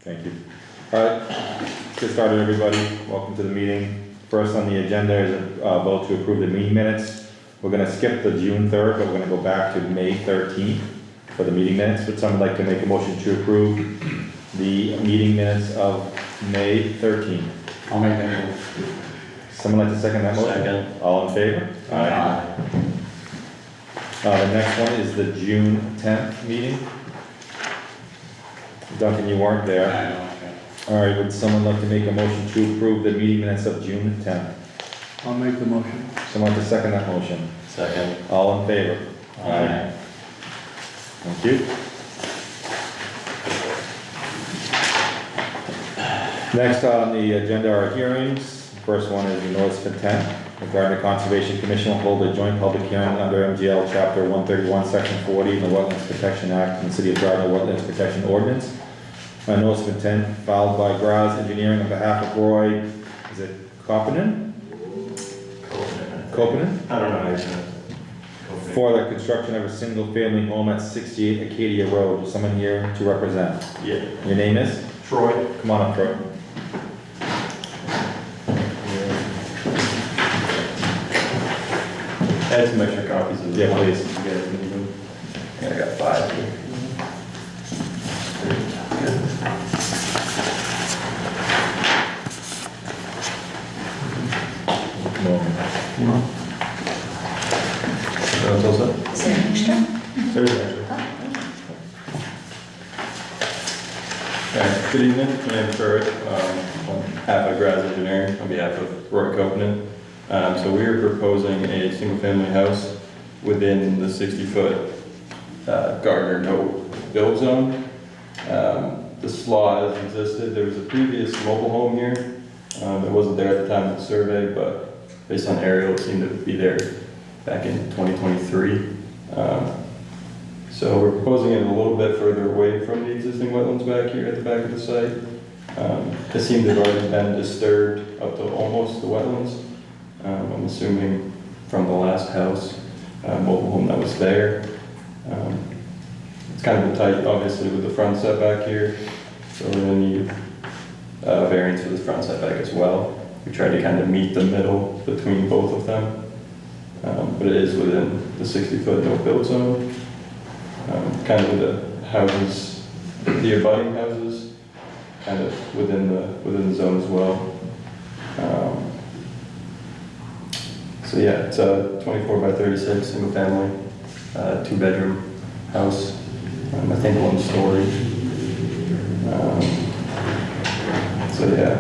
Thank you. All right, let's get started, everybody. Welcome to the meeting. First on the agenda is a vote to approve the meeting minutes. We're gonna skip the June 3rd, but we're gonna go back to May 13th for the meeting minutes. Would someone like to make a motion to approve the meeting minutes of May 13th? I'll make that motion. Someone like to second that motion? Second. All in favor? Aye. The next one is the June 10th meeting. Duncan, you weren't there. I know, okay. All right, would someone like to make a motion to approve the meeting minutes of June 10th? I'll make the motion. Someone like to second that motion? Second. All in favor? Aye. Thank you. Next on the agenda are hearings. First one is the notice of intent. The Gardner Conservation Commission will hold a joint public hearing under MGL Chapter 131, Section 40, in the Wetlands Protection Act and the City of Gardner Wetlands Protection Ordinance. A notice of intent filed by Graz Engineering on behalf of Roy, is it Koppinen? Koppinen? I don't know how you say it. For the construction of a single-family home at 68 Acadia Road. Someone here to represent. Yeah. Your name is? Troy. Come on up, Troy. I had some extra copies of this. Yeah, please. You guys need them? Yeah, I got 5 here. That's all set? Is there an extra? There's an extra. Okay, good evening, my name is Troy, on behalf of Graz Engineering, on behalf of Roy Koppinen. So we are proposing a single-family house within the 60-foot Gardner no build zone. This law has existed. There was a previous mobile home here. It wasn't there at the time of the survey, but based on aerial, it seemed to be there back in 2023. So we're proposing it a little bit further away from the existing wetlands back here at the back of the site. It seemed to have already been disturbed up to almost the wetlands. I'm assuming from the last house, mobile home that was there. It's kind of a tight, obviously, with the front setback here. So we're gonna need variance for the front setback as well. We tried to kind of meet the middle between both of them. But it is within the 60-foot no build zone. Kind of the houses, the abutting houses, kind of within the zone as well. So yeah, it's a 24 by 36 single family, 2-bedroom house. I think 1 story. So yeah,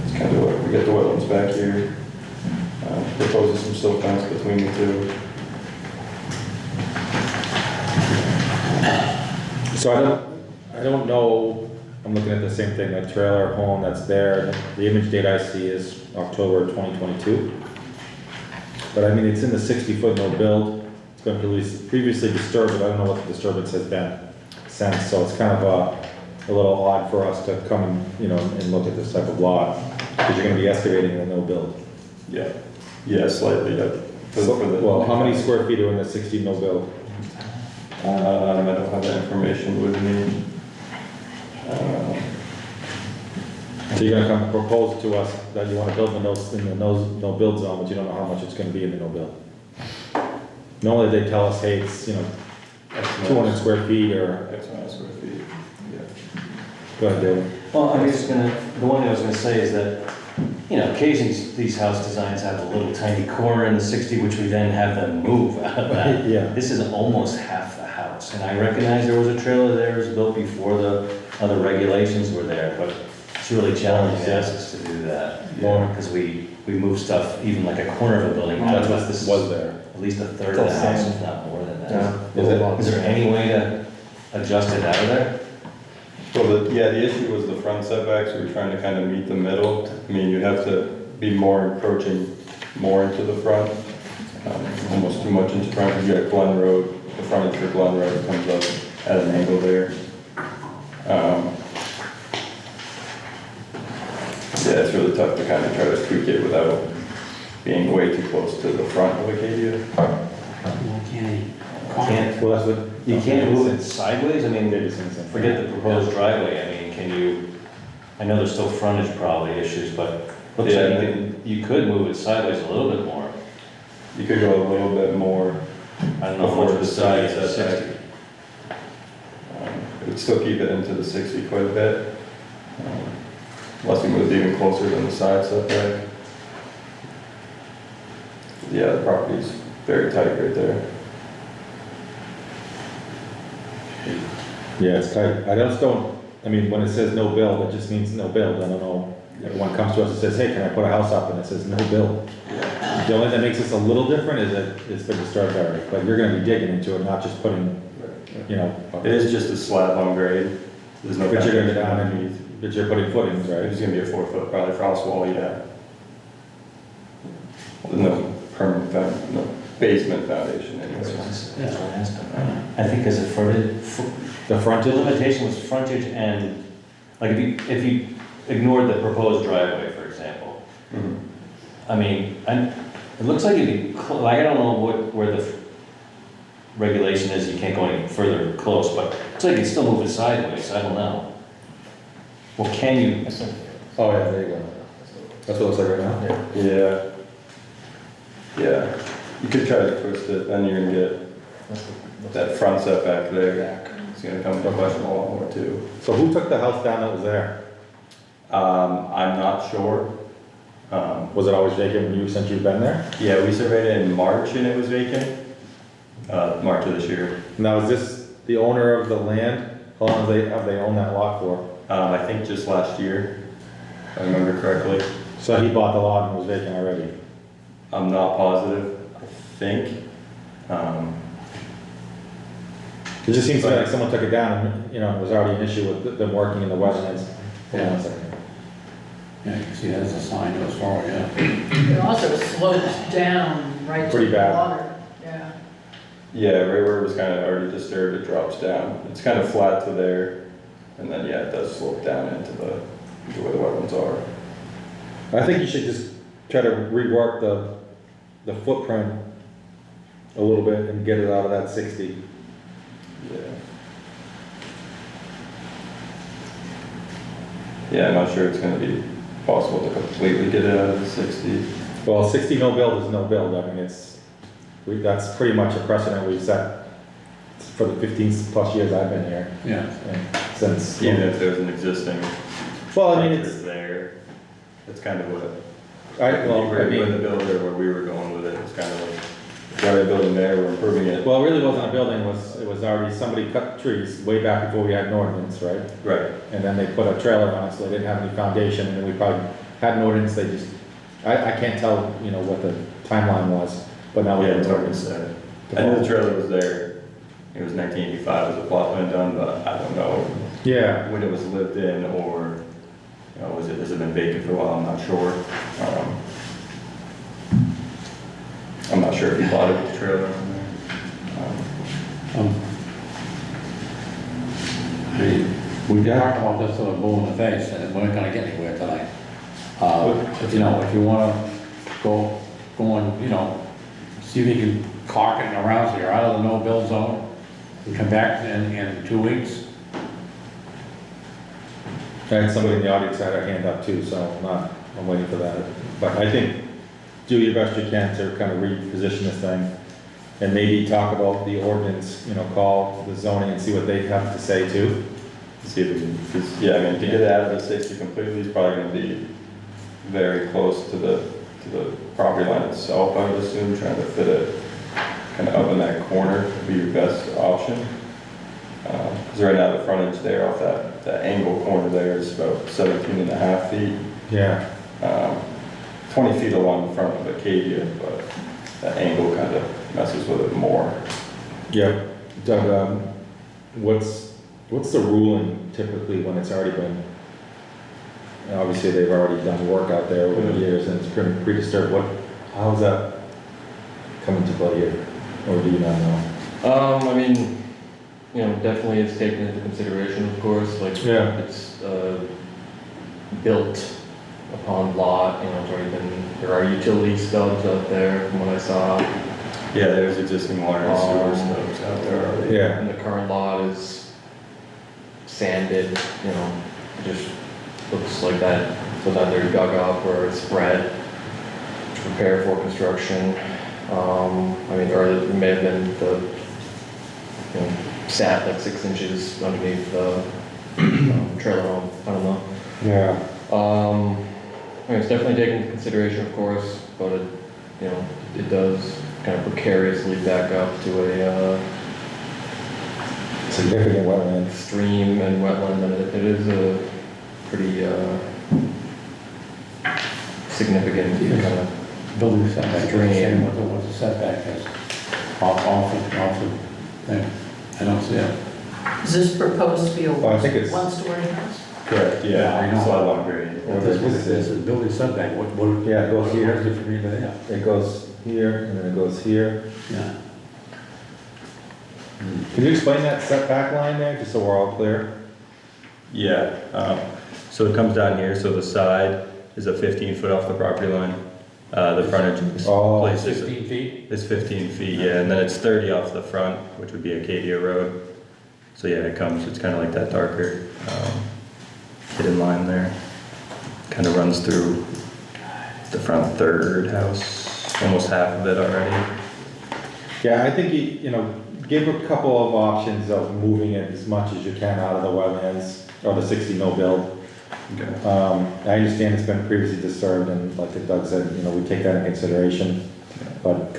it's kind of what we get the wetlands back here. Proposes some silt fence between the two. So I don't know, I'm looking at the same thing, that trailer home that's there, the image date I see is October 2022. But I mean, it's in the 60-foot no build, it's been previously disturbed, but I don't know what the disturbance has been since, so it's kind of a little odd for us to come and, and look at this type of lot, because you're gonna be excavating in a no build. Yeah, yeah, slightly. Well, how many square feet are in the 60 no build? I don't have that information with me. So you're gonna come propose to us that you wanna build in the no build zone, but you don't know how much it's gonna be in the no build. Normally they tell us, hey, it's, 200 square feet or, X amount of square feet. Yeah. go ahead, David. Well, the one thing I was gonna say is that, occasionally these house designs have a little tiny corner in the 60, which we then have them move out of that. Yeah. This is almost half the house, and I recognize there was a trailer there, it was built before the other regulations were there, but it's really challenging to ask us to do that. Yeah. Because we move stuff, even like a corner of a building, That's out what this was there. at least a third of the house, if not more than that. Yeah. Is there any way to adjust it out of there? Well, the issue was the front setbacks. We were trying to kind of meet the middle. I mean, you have to be more encroaching more into the front, almost too much into front. You got Glen Road, the frontage for Glen Road comes up at an angle there. Yeah, it's really tough to kind of try to tweak it without being way too close to the front of Acadia. Okay. Can't, Well, that's what. you can't move it sideways, I mean, They just think so. forget the proposed driveway, I mean, can you, I know there's still frontage probably issues, but looks Yeah. like you could move it sideways a little bit more. You could go a little bit more. I don't know how Before much the the side side is, setback. 60. It would still keep it into the 60 quite a bit. Unless we moved even closer than the side setback. Yeah, the property's very tight right there. Yeah, it's tight. I mean, when it says no build, it just means no build. I don't know. Everyone comes to us and says, hey, can I put a house up? And it says no build. The only thing that makes this a little different is that it's been disturbed already, but you're gonna be digging into it, not just putting, you know. It is just a slab on grade. There's no. But you're gonna go foundation down underneath. and, but you're putting footings, right? There's gonna be a 4-foot probably frost wall, yeah. There's no permanent, no basement foundation That's anyways. what I asked him. I think as a frontage, The the frontage, limitation was frontage and, like, if you ignored the proposed driveway, for example, Mhm. I mean, it looks like it'd be, like, I don't know where the regulation is, you can't go any further close, but it's like you still move it sideways, I don't know. Well, can you, oh yeah, there you go. That's what it looks like right now? Yeah. Yeah, you could try to twist it, then you're gonna get that front setback there. It's gonna come into question a lot more too. So who took the house down that was there? I'm not sure. Was it always vacant when since you've been there? Yeah, we surveyed it in March and it was vacant, March of this year. Now, is this the owner of the land? How long have they owned that lot for? I think just last year, if I remember correctly. So he bought the lot and was vacant already? I'm not positive, I think. It just seems like someone took it down and, you know, there was already an issue with them working in the wetlands. Hold on a second. Yeah, you can see there's a sign goes forward, yeah. It also slopes down right to Pretty the bad. water, yeah. Yeah, right where it was kind of already disturbed, it drops down. It's kind of flat to there, and then, yeah, it does slope down into where the wetlands are. I think you should just try to rework the footprint a little bit and get it out of that 60. Yeah. Yeah, I'm not sure it's gonna be possible to completely get it out of the 60. Well, 60 no build is no build. I mean, that's pretty much a precedent we've set for the 15 plus years I've been here. Yeah. And since. Even if there's an existing Well, I mean, structure there, that's kind of what, I with mean, the builder, where we were going with it, it's kind of like, we're already building there, we're improving it. well, it really wasn't a building, it was already, somebody cut trees way back before we had an ordinance, right? Right. And then they put a trailer on it, so they didn't have any foundation, and then we probably had an ordinance, they just, I can't tell, you know, what the timeline was, but now we Yeah, have it's an hard to ordinance. say. I knew the trailer was there. It was 1985 was the plot plan done, but I don't know Yeah, when it was lived in or, you know, has it been vacant for a while? I'm not sure. I'm not sure if he bought it with the trailer on there. We talked about this till we're blue in the face, and we're not gonna get anywhere tonight. If you know, if you wanna go and, you know, see if you can caulk it around so you're out of the no-build zone, and come back in 2 weeks. I had somebody in the audience had their hand up too, so I'm waiting for that. But I think do your best you can to kind of reposition this thing and maybe talk about the ordinance, you know, call the zoning and see what they have to say too. See if we can, 'cause, yeah, I mean, to get it out of the 60 completely is probably gonna be very close to the property line itself, I would assume, trying to fit it kind of up in that corner would be your best option. Because right now the frontage there off that angle corner there is about 17.5 feet. Yeah. 20 feet along the front of Acadia, but that angle kind of messes with it more. Yeah. Doug, what's the ruling typically when it's already been, obviously they've already done work out there over the years and it's pretty disturbed. How's that come into play here? Or do you not know? I mean, you know, definitely it's taken into consideration, of course, like, Yeah. it's, built upon lot, you know, it's already been, there are utility stubs out there from what I saw. Yeah, there's existing water and sewer stubs out there already. Yeah, And the current lot is sanded, you know, just looks like that, was either dug up or it's spread to prepare for construction. I mean, or it may have been you know, sat like 6 inches underneath the trailer home, I don't know. yeah. I mean, it's definitely taken into consideration, of course, but it, you know, it does kind of precariously back up to a Significant wetlands. stream and wetland, and it is a pretty significant kind of, Building setback, Stream. saying what the setback is. Off the thing. I don't see it. Is this proposed to be a Oh, I think it's- one-story house? Correct, Yeah, I know. It's a lot longer. What is this, is building setback, what? Yeah, it goes here. What is it from here to there? It goes here, and then it goes here. Yeah. Can you explain that setback line there, just so we're all clear? Yeah, so it comes down here, so the side is a 15 foot off the property line. The frontage is Oh, place 16 feet? is 15 feet, yeah, and then it's 30 off the front, which would be Acadia Road. So yeah, it's kind of like that darker hidden line there. Kind of runs through the front third house, almost half of it already. Yeah, I think, you know, give a couple of options of moving it as much as you can out of the wetlands, or the 60 no build. Okay. I understand it's been previously disturbed, and like Doug said, you know, we take that in consideration. But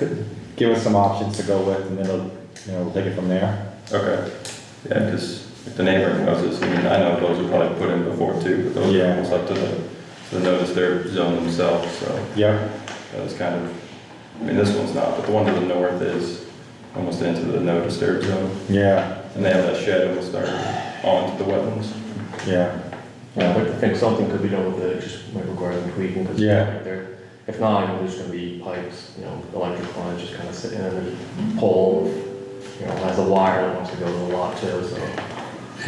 give us some options to go with, and then we'll take it from there. Okay. Yeah, because if the neighbor knows this, I mean, I know those were probably put in before too, but those are Yeah. almost up to the notice their zone themselves, so Yep. that was kind of, I mean, this one's not, but the one to the north is almost into the no disturb zone. Yeah, And they have that shed almost start onto the wetlands. yeah, yeah, but I think something could be done with it, it just might require some tweaking, because Yeah. if not, you know, there's gonna be pipes, you know, electric lines just kind of sitting in, and there's a pole, you know, has a wire that wants to go to the lot too, so.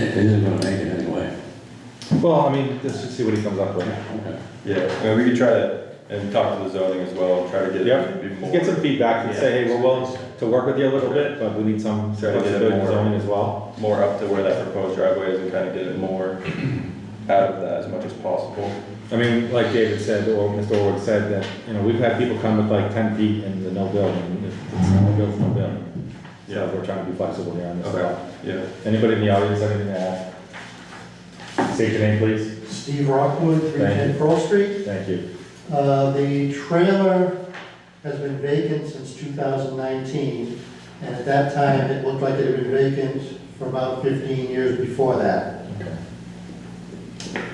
It isn't gonna make it anyway. well, I mean, just see what he comes up with. Okay. Yeah, I mean, we could try to, and talk to the zoning as well, and try to get Yep. it to be more. Get some feedback and say, hey, we're willing to work with you a little bit, but we need some Try to get it flexibility in more. zoning as well. More up to where that proposed driveway is and kind of get it more out of that as much as possible. I mean, like David said, or Mr. Orwood said, that, you know, we've had people come with like 10 feet in the no build, and if it's no build, it's no build. So we're trying to be flexible here on this Okay. lot. Yeah. Anybody in the audience have anything to add? State your name, please. Steve Rockwood, 310 Pearl Street. Thank you. The trailer has been vacant since 2019, and at that time, it looked like it had been vacant for about 15 years before that.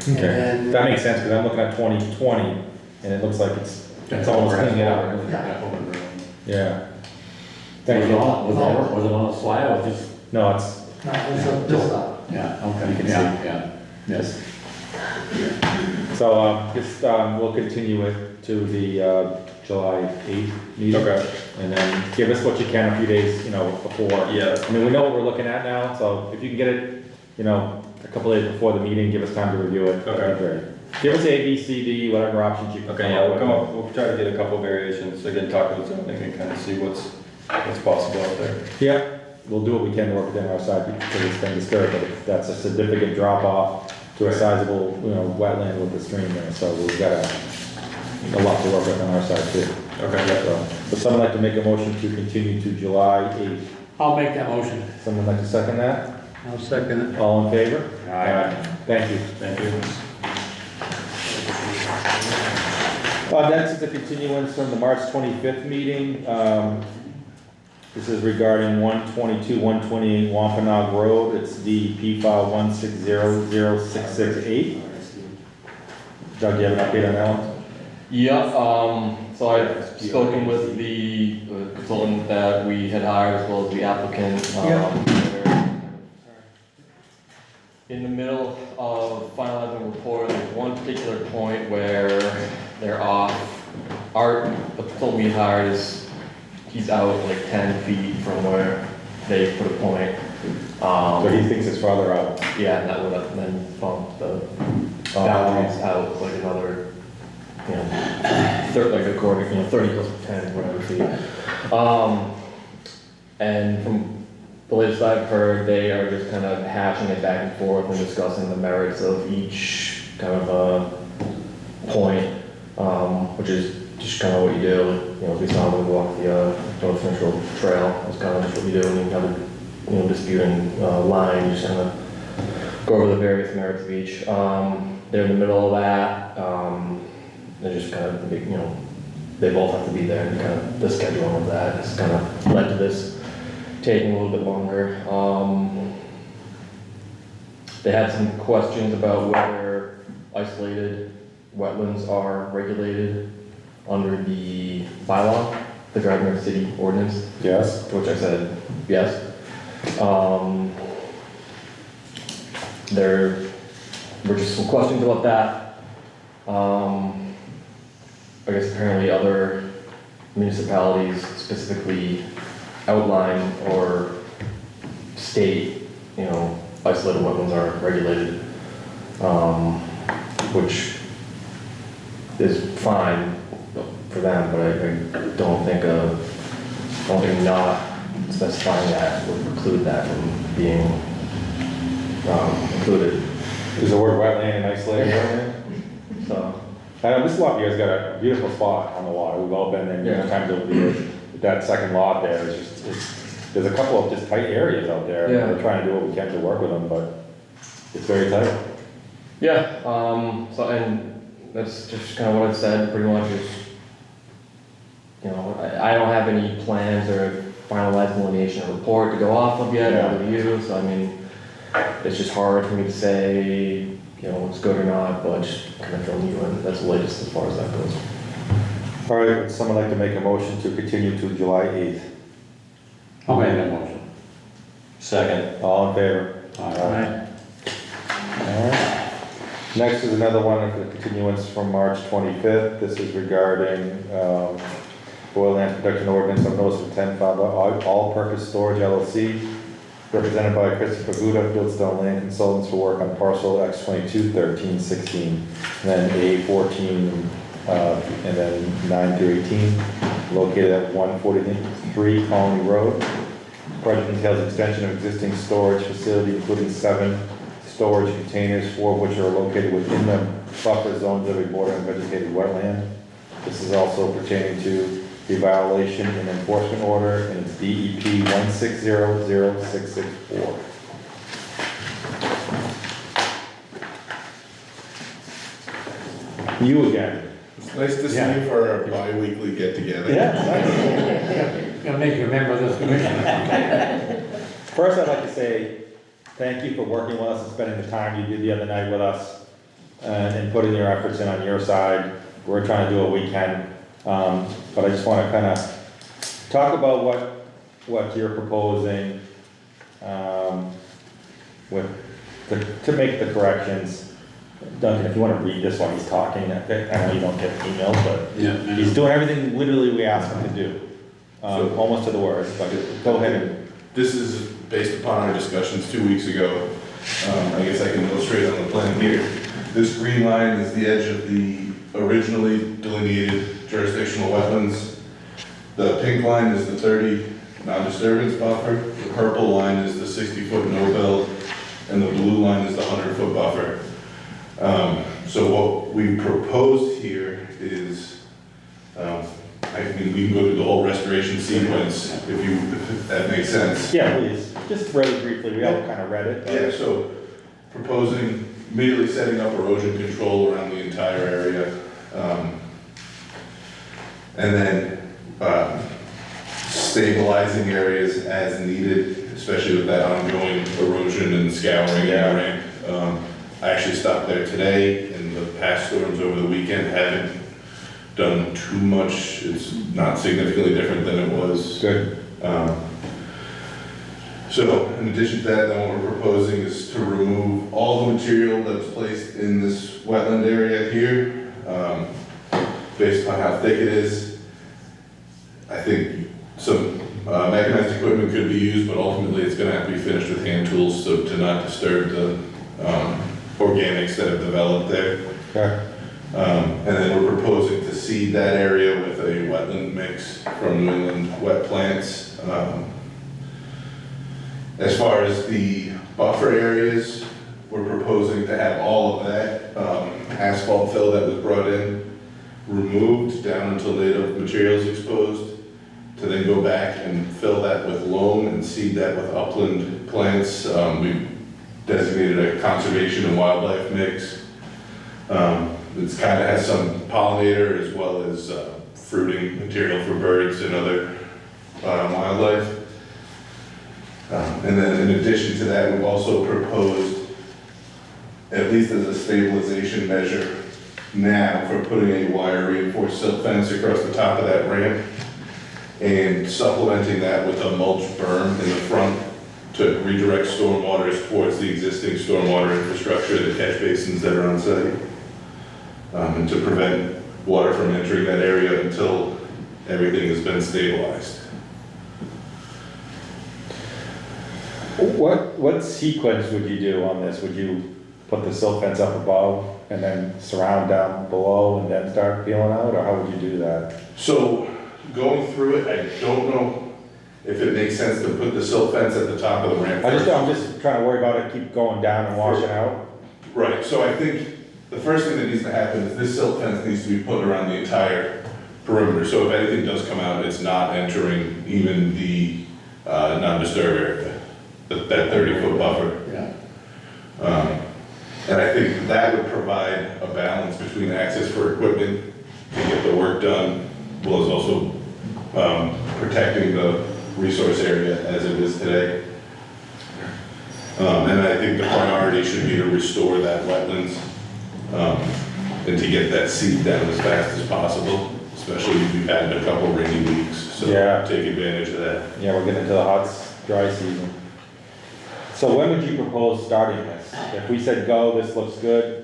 Okay, And- that makes sense, because I'm looking at 2020, and it looks like it's almost cleaning it up. Yeah. Thank Was it you. was it on a slab or just? No, it's, No, it's a build-up. Yeah, okay. You can Yeah, yeah, yes. so, we'll continue it to the, July 8th meeting. Okay. And then give us what you can a few days, you know, before. Yeah. I mean, we know what we're looking at now, so if you can get it, you know, a couple days before the meeting, give us time to review it. that'd be Okay. great. Give us A, B, C, D, whatever options you can. Okay, yeah, we'll try to get a couple variations, again, talk to the zoning and kind of see what's possible out there. Yeah, we'll do what we can to work within our side, because it's been disturbed, but if that's a significant drop off to a sizable, you know, wetland with the stream there, so we've got a lot to work with on our side too. Okay. So, would someone like to make a motion to continue to July 8th? I'll make that motion. Someone like to second that? I'll second it. All in favor? Aye. Thank you. Thank you. Next is a continuance from the March 25th meeting. This is regarding 122, 128 Wampanoag Road. It's DEP file 1600668. Doug, do you have an update on that one? Yeah, so I've spoken with the consultant that we had hired as well as the applicant. They're in the middle of finalizing a report. There's one particular point where they're off. The consultant we hired he's out like 10 feet from where they put a point. So he thinks it's farther out. Yeah, and that would have then bumped the boundaries out like another, you know, like according, you know, 30 plus 10, whatever feet. And from the latest I've heard, they are just kind of hashing it back and forth and discussing the merits of each kind of point, which is just kind of what you do. You know, if we saw them walk the North Central Trail, that's kind of just what you do when you have a disputing line, you just kind of go over the various merits of each. They're in the middle of that. They're just kind of, they both have to be there, and kind of the scheduling of that has kind of led to this taking a little bit longer. They had some questions about whether isolated wetlands are regulated under the bylaw, the Gardner City ordinance, Yes. to which I said yes. There were just some questions about that. I guess apparently other municipalities specifically outline or state, isolated wetlands are regulated, which is fine for them, but I don't think not specifying that would preclude that from being included. Is the word wetland and isolated wetland? So, This lot, you guys got a beautiful spot on the water, we've all been there many times over the years. That second lot there is just, there's a couple of just tight areas out there. Yeah. We're trying to do what we can to work with them, but it's very tight. yeah, so, and that's just kind of what I said, pretty much is, I don't have any plans or finalized delineation report to go off of yet, Yeah. or review, so I mean, it's just hard for me to say, what's good or not, but just kind of filling you in, that's the latest as far as that goes. All right, would someone like to make a motion to continue to July 8th? I'll make that motion. Second. All in favor? Alright. Alright. Next is another one for the continuance from March 25th. This is regarding oil land production ordinance of notice of intent filed by All-Purpose Storage LLC, represented by Christopher Guda, Fieldstone Land Consultants for work on parcel X22, 13, 16, and then A14, and then 9 through 18, located at 143 Colony Road. Project entails extension of existing storage facility, including 7 storage containers, 4 of which are located within the buffer zones of a bordering vegetated wetland. This is also pertaining to the violation and enforcement order, and it's DEP 1600664. You again. It's nice to see Yeah. you for a bi-weekly get-together. Gonna make you a member of this commission. First, I'd like to say thank you for working with us and spending the time you did the other night with us, and putting your efforts in on your side. We're trying to do what we can, but I just want to kind of talk about what you're proposing, to make the corrections. Duncan, if you want to read this while he's talking, I know you don't get emails, but Yeah. he's doing everything literally we asked him to do, almost to the words, but go ahead and. This is based upon our discussions 2 weeks ago. I guess I can illustrate on the plan here. This green line is the edge of the originally delineated jurisdictional wetlands. The pink line is the 30 non-disturbance buffer. The purple line is the 60-foot no-build, and the blue line is the 100-foot buffer. So what we proposed here is, we can go through the whole restoration sequence if that makes sense. Yeah, please, just really briefly, we all kind of read it. Yeah, so proposing immediately setting up erosion control around the entire area. And then stabilizing areas as needed, especially with that ongoing erosion and scouring and ramp. I actually stopped there today, and the past storms over the weekend haven't done too much. It's not significantly different than it was. Good. So in addition to that, then what we're proposing is to remove all the material that's placed in this wetland area here, based on how thick it is. I think some mechanized equipment could be used, but ultimately it's gonna have to be finished with hand tools, so to not disturb the organics that have developed there. Okay. And then we're proposing to seed that area with a wetland mix from New England Wet Plants. As far as the buffer areas, we're proposing to have all of that asphalt fill that was brought in removed down until native materials exposed, to then go back and fill that with loam and seed that with upland plants. We designated a conservation and wildlife mix. It's kind of has some pollinator as well as fruiting material for birds and other wildlife. And then in addition to that, we've also proposed, at least as a stabilization measure now, for putting a wire reinforced silt fence across the top of that ramp and supplementing that with a mulch berm in the front to redirect stormwaters towards the existing stormwater infrastructure, the catch basins that are on site, and to prevent water from entering that area until everything has been stabilized. What sequence would you do on this? Would you put the silt fence up above and then surround down below and then start peeling out, or how would you do that? So going through it, I don't know if it makes sense to put the silt fence at the top of the ramp. I'm just trying to worry about it, keep going down and washing out. Right, so I think the first thing that needs to happen is this silt fence needs to be put around the entire perimeter. So if anything does come out, it's not entering even the non-disturb area, that 30-foot buffer. Yeah. And I think that would provide a balance between access for equipment to get the work done, as well as also protecting the resource area as it is today. And I think the priority should be to restore that wetlands and to get that seed down as fast as possible, especially if we've had a couple rainy weeks. So Yeah. take advantage of that. Yeah, we're getting into the hot, dry season. So when would you propose starting this? If we said go, this looks good,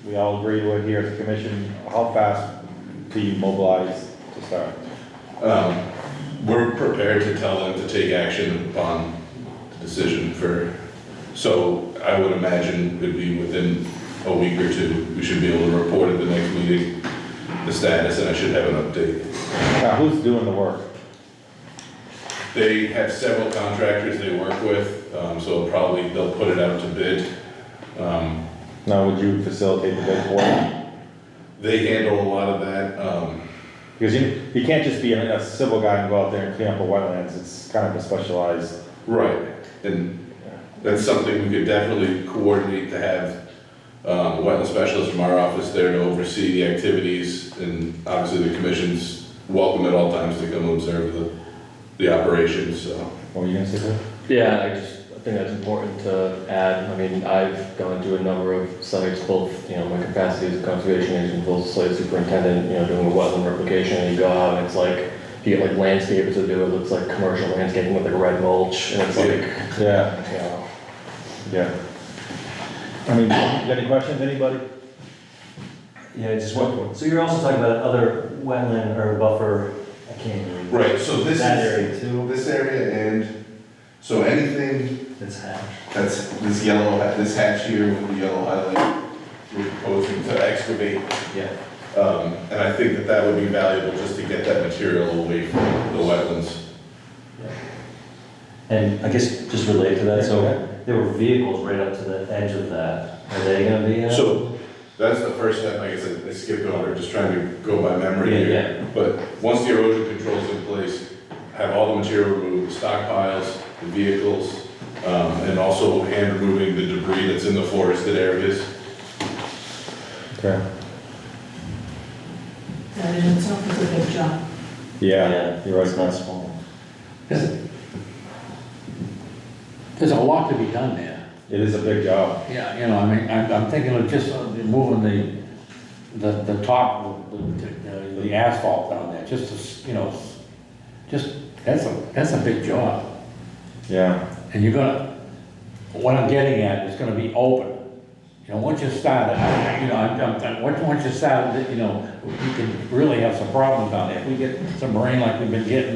we all agree to it here as a commission, how fast do you mobilize to start? We're prepared to tell them to take action upon the decision so I would imagine it'd be within a week or two. We should be able to report at the next meeting the status, and I should have an update. Now, who's doing the work? They have several contractors they work with, so probably they'll put it out to bid. Now, would you facilitate the bid for them? They handle a lot of that. Because you can't just be a civil guy and go out there and clean up a wetlands, it's kind of a specialized. Right, and that's something we could definitely coordinate to have a wetland specialist from our office there to oversee the activities, and obviously the commission's welcome at all times to come and observe the operations, so. What were you gonna say there? Yeah, I think that's important to add. I mean, I've gone to a number of sites, both, my capacity as a conservation agent, both site superintendent, doing a wetland replication, and you go out and it's like, you get like landscapers to do it, looks like commercial landscaping with like red mulch, and it's like, Yeah, yeah. I mean, you got any questions, anybody? Yeah, just one, so you're also talking about other wetland or buffer, I can't even. Right, so this That is, area too, this area, and so anything that's hatch. that's this yellow, this hatch here with the yellow highlight, we're proposing to excavate. Yeah. And I think that would be valuable just to get that material away from the wetlands. And I guess just related to that, so there were vehicles right up to the edge of that, are they gonna be? So that's the first step, like I said, I skipped over, just trying to go by memory Yeah, here. yeah. But once the erosion control's in place, have all the material removed, the stockpiles, the vehicles, and also hand removing the debris that's in the forested areas. Okay. That in itself is a big job. Yeah, you're right, It's not Matt. small. There's a lot to be done there. It is a big job. Yeah, I mean, I'm thinking of just moving the top, the asphalt down there, just to, just, that's a big job. Yeah, And you're gonna, what I'm getting at is gonna be open. Once you start it, once you start it, you can really have some problems down there. If we get some rain like we've been getting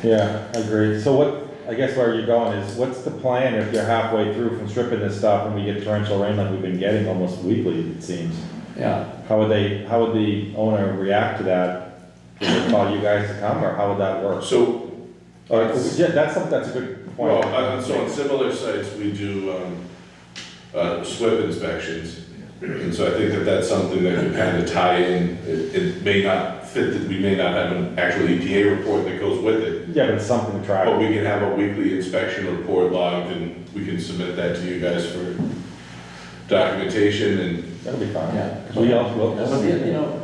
yeah, I agree. So I guess where you're going is, what's the plan if you're halfway through from stripping this stuff and we get torrential rain like we've been getting almost weekly, it seems? yeah. How would the owner react to that? Would they call you guys to come, or how would that work? So Yeah, that's something, that's a good point. Well, so on similar sites, we do, SWIP inspections. And so I think that that's something that could kind of tie in, it may not fit, that we may not have an actual EPA report that goes with it, Yeah, but it's something to try. but we can have a weekly inspection report logged, and we can submit that to you guys for documentation, and That'll be fine. Yeah. We all, But, you know,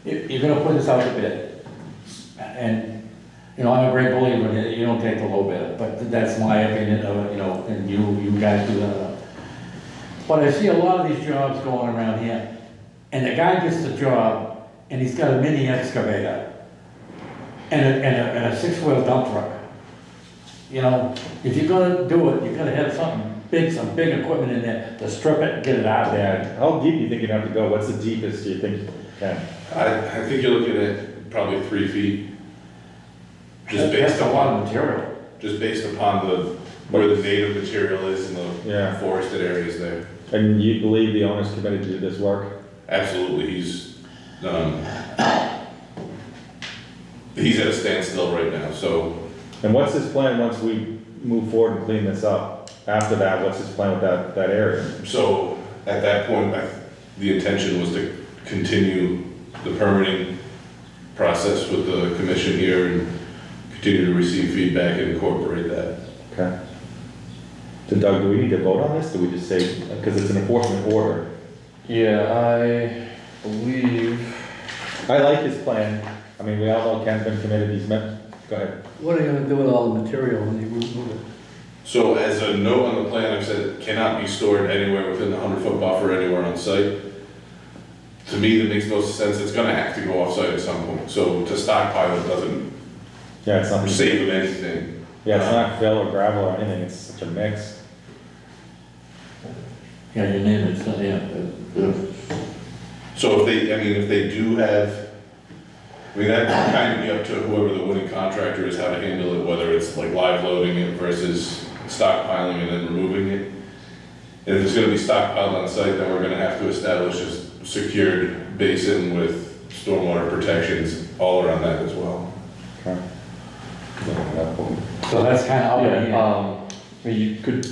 you're gonna put this out to bid, and, you know, I'm a great believer in it, you don't take the low bid, but that's my opinion of it, you know, and you guys do that. But I see a lot of these jobs going around here, and the guy gets the job, and he's got a mini excavator, and a six-wheel dump truck. You know, if you're gonna do it, you gotta have something big, some big equipment in there to strip it and get it out of there. how deep do you think you'd have to go? What's the deepest you think you can? I think you're looking at probably 3 feet. Just based That's a lot upon, of material. just based upon where the native material is in the Yeah. forested areas there. And you believe the owner's committed to do this work? Absolutely, he's at a standstill right now, so And what's his plan once we move forward and clean this up? After that, what's his plan with that area? So at that point, the intention was to continue the permitting process with the commission here and continue to receive feedback and incorporate that. Okay. So Doug, do we need to vote on this? Do we just say, because it's an enforcement order? Yeah, I believe, I like his plan. I mean, we all know Ken's been committed, he's met, go ahead. What are you gonna do with all the material when you remove it? So as a note on the plan, I've said it cannot be stored anywhere within the 100-foot buffer anywhere on site. To me, that makes no sense, it's gonna have to go off-site at some point, so to stockpile it doesn't Yeah, it's not, save him anything. yeah, it's not fill or gravel or anything, it's such a mix. Yeah, your name is, yeah. So if they do have, that would kind of be up to whoever the winning contractor is, how to handle it, whether it's like live loading it versus stockpiling and then removing it. And if it's gonna be stockpiled on site, then we're gonna have to establish a secured basin with stormwater protections all around that as well. Okay. So that's kind of up in here. I mean, you could,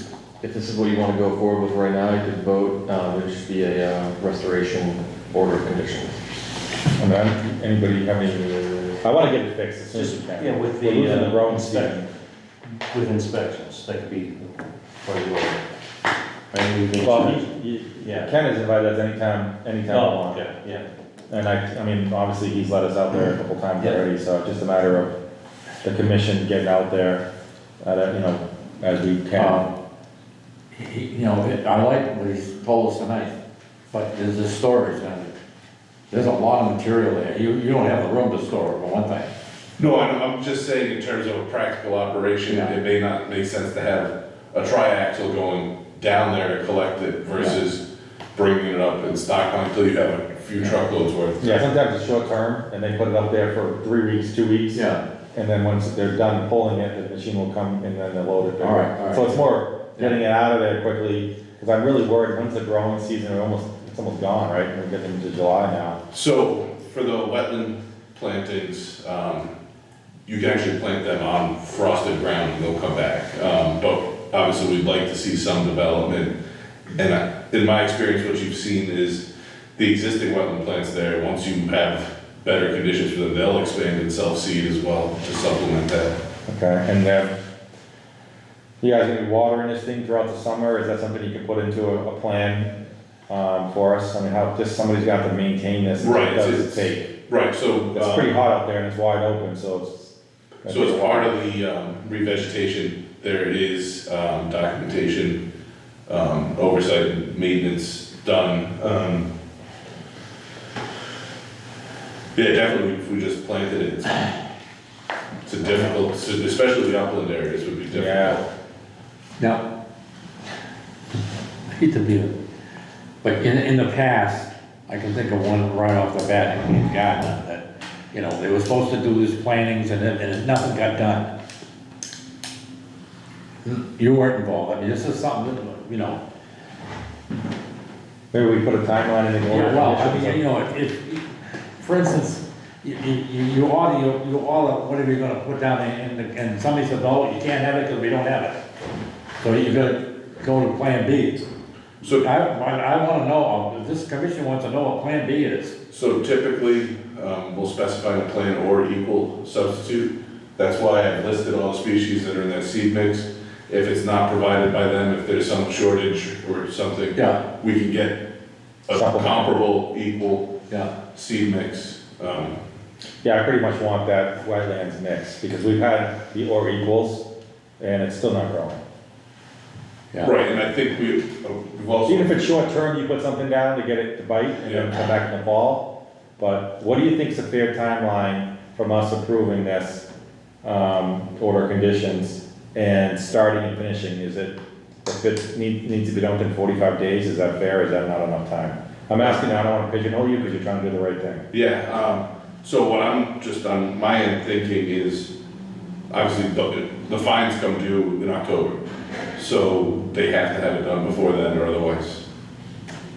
if this is what you want to go forward with right now, you could vote, it would just be a restoration order of conditions. I mean, anybody have any, I wanna get it fixed as soon as we can. Yeah, with the, We're losing the growing inspect- season. With inspections, that could be part of the order. Right, we can- Well, Yeah. Ken is invited us anytime we Oh, want. okay, yeah. And I mean, obviously, he's let us out there a couple times Yeah. already, so it's just a matter of the commission getting out there, you know, as we can. You know, I like what he's told us tonight, but there's the storage, and there's a lot of material there. You don't have the room to store it, for one thing. No, I'm just saying in terms of a practical operation, Yeah. it may not make sense to have a triaxle going down there to collect it versus bringing it up and stockpiling until you have a few truckloads worth. Yeah, sometimes it's short term, and they put it up there for 3 weeks, 2 weeks. And then once they're done pulling it, the machine will come and then they'll load it. All right. So it's more getting it out of there quickly, because I'm really worried, once the growing season, it's almost gone, right? We're getting into July now. So for the wetland plantings, you can actually plant them on frosted ground and they'll come back. But obviously, we'd like to see some development. And in my experience, what you've seen is the existing wetland plants there, once you have better conditions for them, they'll expand and self-seed as well to supplement that. Okay, and then, you guys gonna be watering this thing throughout the summer? Is that something you can put into a plan, for us? I mean, how, just somebody's got to maintain this. Right, What does it's- it take? Right, so. It's pretty hot out there and it's wide open, so it's. So as part of the revegetation, there is documentation, oversight and maintenance done. Yeah, definitely, if we just planted it, it's a difficult, especially the upland areas would be difficult. Yeah. Now, I hate to be, but in the past, I can think of one right off the bat in Gardner, that, you know, they were supposed to do these plantings and nothing got done. You weren't involved, I mean, this is something, that, you know. Maybe we put a timeline in the order. Yeah, well, I mean, you know, if, for instance, you order whatever you're gonna put down there, and somebody says, no, you can't have it because we don't have it. So you gotta go to Plan B. So, I wanna know, this commission wants to know what Plan B is. so typically, we'll specify a plan or equal substitute. That's why I've listed all the species that are in that seed mix. If it's not provided by them, if there's some shortage or something, Yeah. we can get a Supplement. comparable, equal Yeah. seed mix. Yeah, I pretty much want that wetlands mix, because we've had the or equals, and it's still not growing. Yeah. Right, and I think we've also. Even if it's short term, you put something down to get it to bite, and then Yeah. come back in the fall. But what do you think's a fair timeline from us approving this, order of conditions, and starting and finishing? Is it, if it needs to be done within 45 days, is that fair, or is that not enough time? I'm asking, I don't wanna pigeonhole you, because you're trying to do the right thing. Yeah, so what I'm just on my end thinking is, obviously, the fines come due in October. So they have to have it done before then, or otherwise.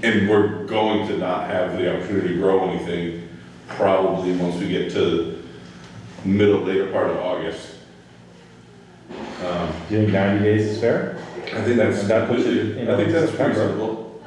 And we're going to not have the opportunity to grow anything probably once we get to later part of August. Do you think 90 days is fair? I think that's That puts it, completely, you know, I think that's September. reasonable.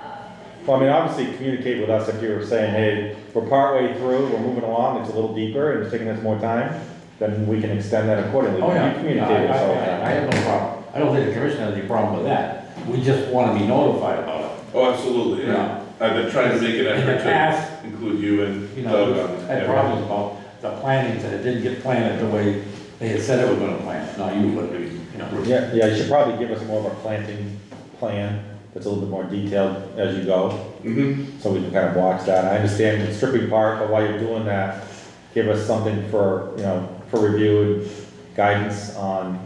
Well, I mean, obviously, communicate with us if you're saying, hey, we're partway through, we're moving along, it's a little deeper, and it's taking us more time, then we can extend that accordingly. Oh, yeah. You communicate with us all the I time. have no problem. I don't think the commission has any problem with that. We just wanna be notified about it. Oh, absolutely, yeah. I've been trying to make an In the effort past, to include you and you Doug know, on we've had it. problems about the planning, that it didn't get planted the way they had said it was gonna plan it. No, you wouldn't be, you know. Yeah, you should probably give us more of a planting plan that's a little bit more detailed as you go, Mm-hmm. so we can kind of watch that. I understand the stripping part, but while you're doing that, give us something for, you know, for review and guidance on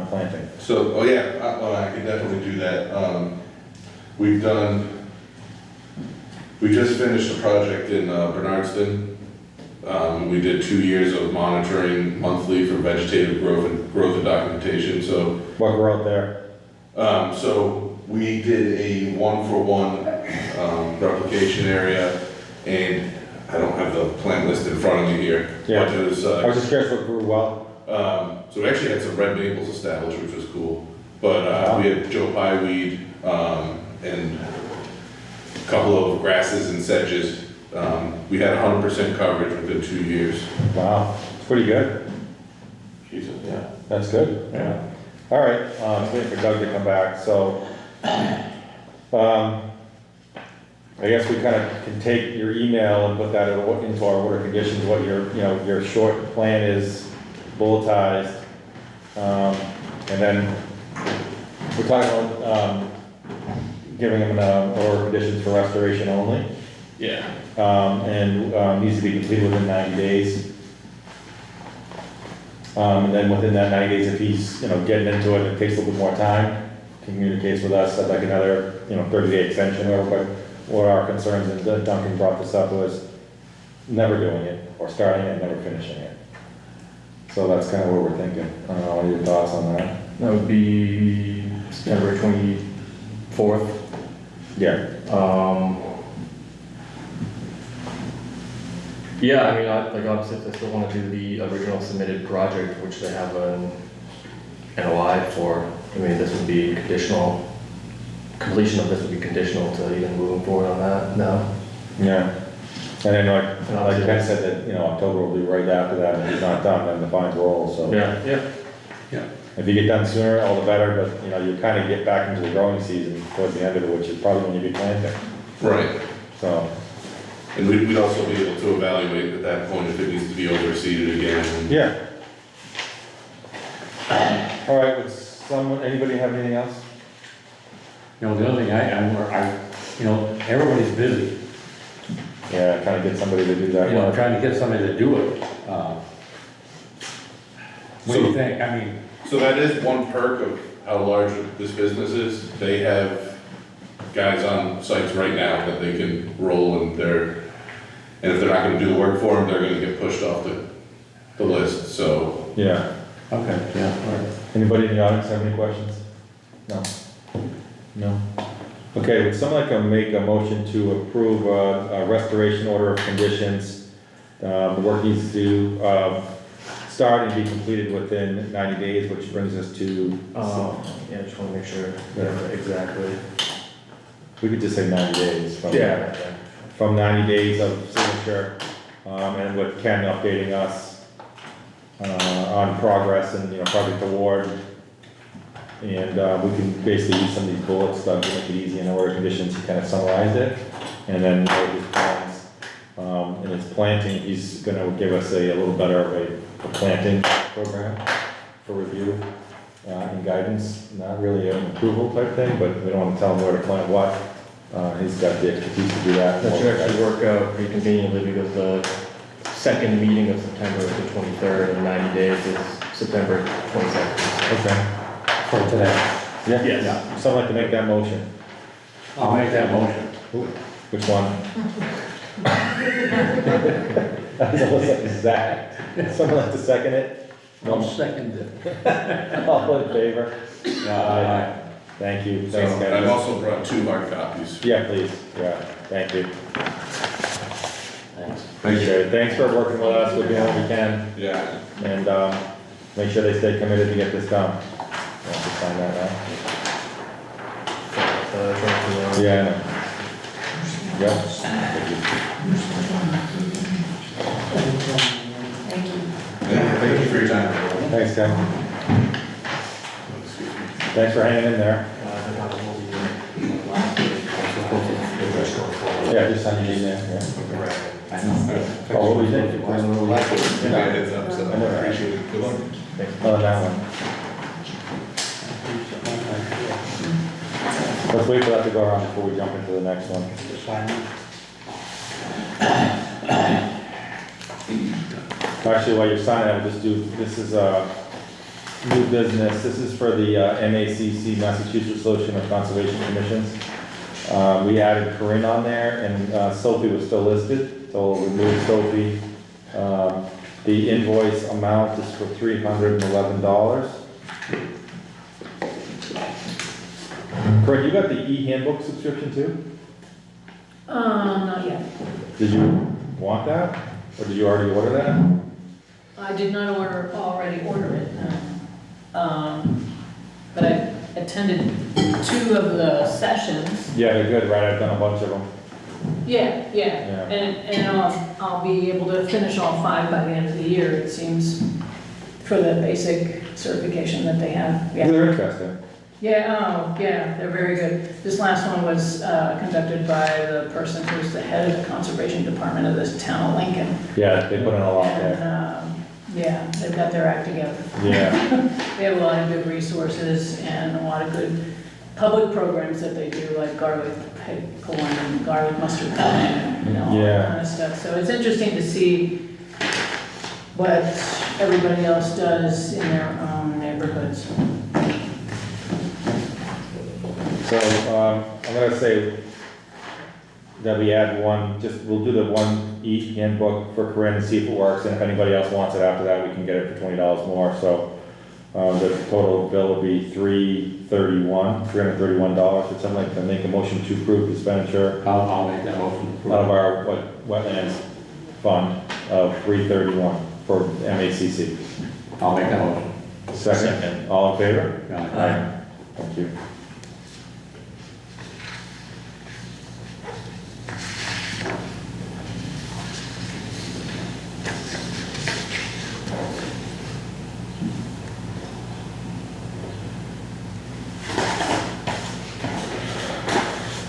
planting. So, oh yeah, well, I could definitely do that. We just finished a project in Bernardston. We did 2 years of monitoring monthly for vegetative growth and documentation, so. What growth there? So we did a 1-for-1 replication area, and I don't have the plant list in front of me here. Yeah. But it was, I was just curious what grew well. so we actually had some red maples established, which was cool. But we had Joe Pye weed, and a couple of grasses and sedges. We had 100% coverage within 2 years. Wow, it's pretty good. Jesus. Yeah, that's good. Yeah. All right, waiting for Doug to come back, so, I guess we kind of can take your email and put that into our order conditions, what your, you know, your short plan is, bulletized. And then we're talking about, giving them, order conditions for restoration only. Yeah. And needs to be completed within 90 days. And then within that 90 days, if he's, you know, getting into it and it takes a little bit more time, communicates with us, I'd like another, you know, 30-day extension or whatever. But what our concerns, and Duncan brought this up, was never doing it, or starting it and never finishing it. So that's kind of what we're thinking. I don't know, what are your thoughts on that? That would be September 24th. Yeah. Yeah, I mean, like obviously, if they still want to do the original submitted project, which they have an NOI for, I mean, this would be conditional, completion of this would be conditional to even moving forward on that, no? Yeah. And then like Ken said, that, you know, October will be right after that, and if he's not done, then the fines roll, so. Yeah. If you get done sooner, all the better, but, you know, you kind of get back into the growing season towards the end of it, which is probably when you be planting, Right. so. And we'd also be able to evaluate at that point if it needs to be overseeded again. Yeah. All right, would anybody have anything else? You know, the other thing, you know, everybody's busy, Yeah, trying to get somebody to do that you know, work. trying to get somebody to do it. What do you think? I mean, So that is one perk of how large this business is. They have guys on sites right now that they can roll, and if they're not gonna do the work for them, they're gonna get pushed off the list, so. Yeah. okay, yeah, all right. Anybody in the audience have any questions? No? No? Okay, would someone like to make a motion to approve a restoration order of conditions The work needs to, start and be completed within 90 days, which brings us to, Yeah, just wanna make sure, yeah, exactly. we could just say 90 days. From 90 days of signature, and with Ken updating us, on progress and, project award. And, we can basically use some of these bullets to make it easy in order conditions, he kind of summarized it. And then note his plans, and his planting, he's gonna give us a little better of a planting program for review, and guidance. Not really an approval type thing, but we don't wanna tell him where to plant what. He's got the expertise to do that. That should actually work out pretty conveniently because the second meeting of September is the 23rd and 90 days is September 22nd. Okay. For today. Yeah. Yes. Someone like to make that motion. I'll make that motion. Which one? That's almost like Zach. Someone like to second it? I'll second it. All in favor? Aye. Thank you. So Thanks, I've guys. also brought 2 hard copies. Yeah, please. Yeah, thank you. Thanks. Appreciate it. Thanks for working with us. We're doing what we can. Yeah. And, make sure they stay committed to get this done. I'll have to sign that now. Yeah, I know. Yep. Thank you. Yeah, thank you for your time. Thanks, Ken. Thanks for hanging in there. Yeah, just sign your name there, yeah. Oh, what do you think? Give me a heads up, so I appreciate it. Good luck. Oh, that one. Let's wait for that to go around before we jump into the next one. Actually, while you're signing, I'll just do, this is new business. This is for the MACC, Massachusetts Association of Conservation Commissions. We added Corinne on there, and Sophie was still listed, so we'll remove Sophie. The invoice amount is for $311. Corinne, you got the e-handbook subscription too? Not yet. Did you want that, or did you already order that? I did not already order it, no. But I attended 2 of the sessions. Yeah, they're good, right? I've done a bunch of them. Yeah, Yeah. and I'll be able to finish all 5 by the end of the year, it seems, for the basic certification that they have. Yeah. They're interesting. Yeah, they're very good. This last one was conducted by the person who's the head of the conservation department of this town of Lincoln. Yeah, they put in a lot there. And, yeah, they've got their act together. Yeah, They have a lot of good resources and a lot of good public programs that they do, like garlic pickle and garlic mustard cutting, all Yeah. that kind of stuff. So it's interesting to see what everybody else does in their own neighborhoods. so, I'm gonna say that we add one, we'll do the one e-handbook for Corinne and see if it works, and if anybody else wants it after that, we can get it for $20 more, so, the total bill would be $331, or something like that. Make a motion to approve expenditure I'll make that motion. out of our wetlands fund of $331 for MACC. I'll make that motion. Second, all in favor? Aye. Thank you.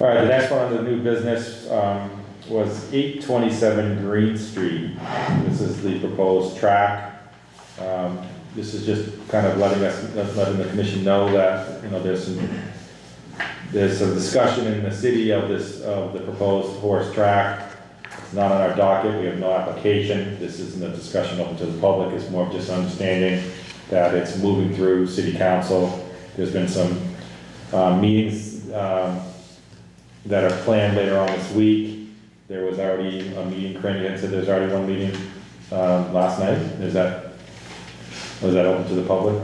All right, the next one on the new business was 827 Green Street. This is the proposed track. This is just kind of letting the commission know that, there's some discussion in the city of the proposed horse track. It's not on our docket, we have no application. This isn't a discussion open to the public, it's more of just understanding that it's moving through city council. There's been some meetings that are planned later on this week. There was already a meeting, Corinne had said there's already one meeting last night. Was that open to the public?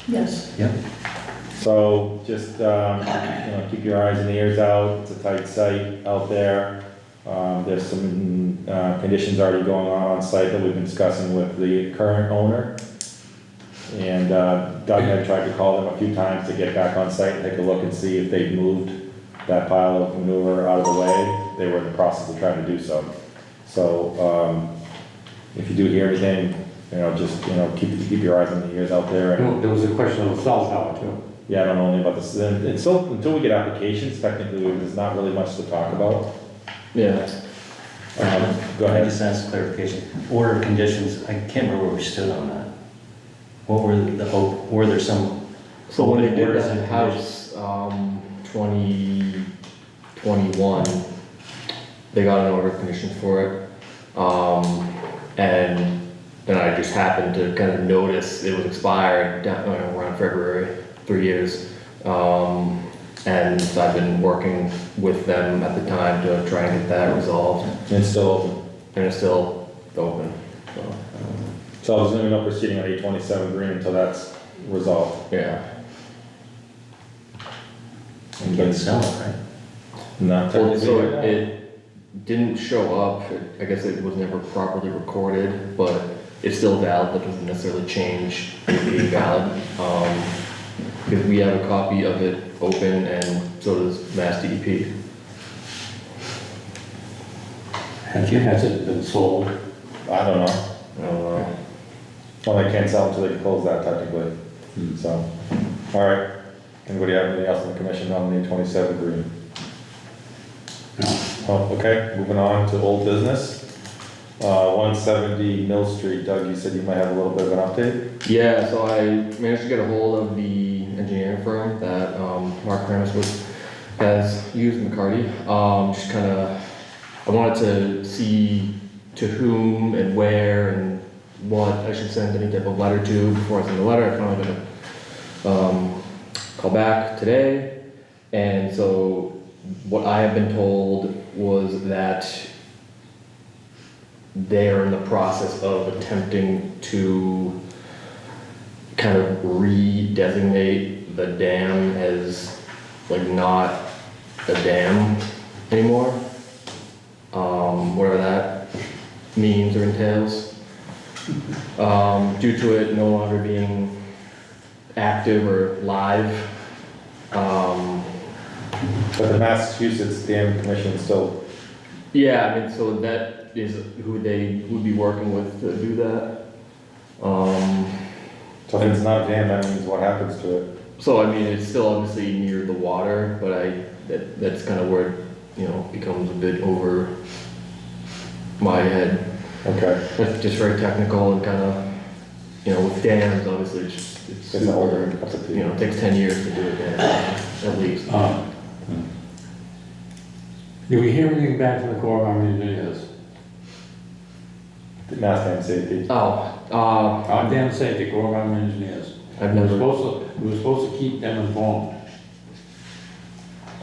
Yes. Yep. So just, keep your eyes and ears out. It's a tight site out there. There's some, conditions already going on site that we've been discussing with the current owner. And, Doug had tried to call them a few times to get back on site and take a look and see if they've moved that pile of manure out of the way. They were in the process of trying to do so. So, if you do hear anything, just, keep your eyes and ears out there. And, There was a question of the cell tower too. yeah, I don't know anything about this. Until we get applications, technically, there's not really much to talk about. Yeah. Go I ahead. just asked clarification. Order of conditions, I can't remember where we stood on that. What were were there some? So when they did orders that and house, 2021, they got an order of conditions for it. And then I just happened to kind of notice it was expired around February, 3 years. And so I've been working with them at the time to try and get that resolved, It's still open. and it's still open, so, So I was assuming no proceeding on 827 Green until that's resolved. yeah. You can sell it, right? Not Well, technically so right now. it didn't show up, I guess it was never properly recorded, but it's still valid, that doesn't necessarily change it being valid. Because we have a copy of it open and so does Mass DEP. Has it been sold? I don't know. I don't know. Well, they can't sell until they close that technically. So, all right. Anybody have anything else in the commission on the 827 Green? No. Oh, okay, moving on to old business. 170 Mill Street. Doug, you said you might have a little bit of an update? Yeah, so I managed to get a hold of the engineering firm that Mark Kramus has used, McCarty. Just kind of, I wanted to see to whom and where and what I should send any type of letter to before I send the letter. I finally got a call back today. And so what I have been told was that they're in the process of attempting to kind of redesignate the dam as like not a dam anymore. Whatever that means or entails. Due to it no longer being active or live. But the Massachusetts Dam Commission still, Yeah, I mean, so that is who they would be working with to do that. so if it's not a dam, that means what happens to it? So I mean, it's still obviously near the water, but that's kind of where it, becomes a bit over my head. Okay. It's just very technical and kind of, with dams, obviously, it's It's an super, older cup of tea. it takes 10 years to do a dam, at least. Did we hear anything back from the Corps of Army Engineers? The Mass Dam Safety. Our dam safety, Corps of Army Engineers. I've We were never, supposed to keep them informed.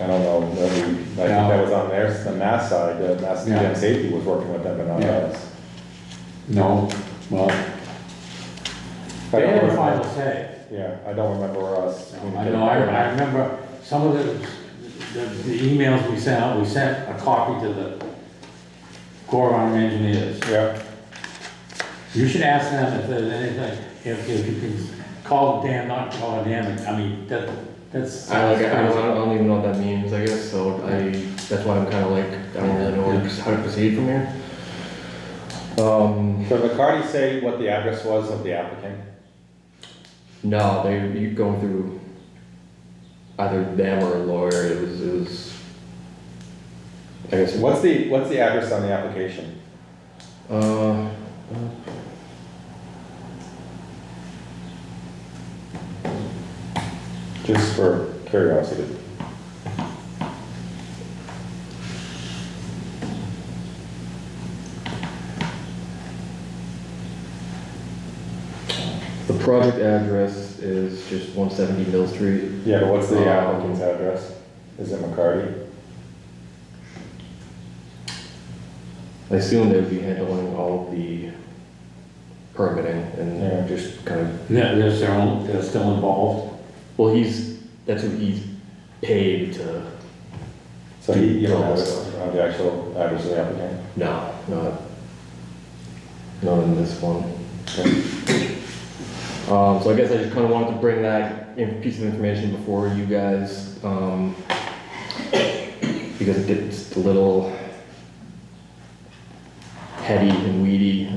I don't know, I think that was on theirs, the Mass side, the Mass Yeah. Dam Safety was working with them, but not Yeah. us. No, well, I they don't have a remember- final say. Yeah, I don't remember us. I know, I remember some of the emails we sent out, we sent a copy to the Corps of Army Engineers. Yeah, You should ask them if there's anything, if you can call a dam, not call a dam, I mean, that's. I don't even know what that means, I guess, so that's why I'm kind of like, I don't really know how to proceed from here. so McCarty say what the address was of the applicant? No, you going through either them or a lawyer, it was, I guess. What's the address on the application? Just for curiosity. The project address is just 170 Mill Street. Yeah, but what's the applicant's address? Is it McCarty? I assume they would be handling all of the permitting Yeah. and just kind of, Yeah, they're still involved. well, that's who he's paid to, So So you don't have the actual address of the applicant? No, not in this one. So I guess I just kind of wanted to bring that piece of information before you guys, because it gets a little heady and weedy.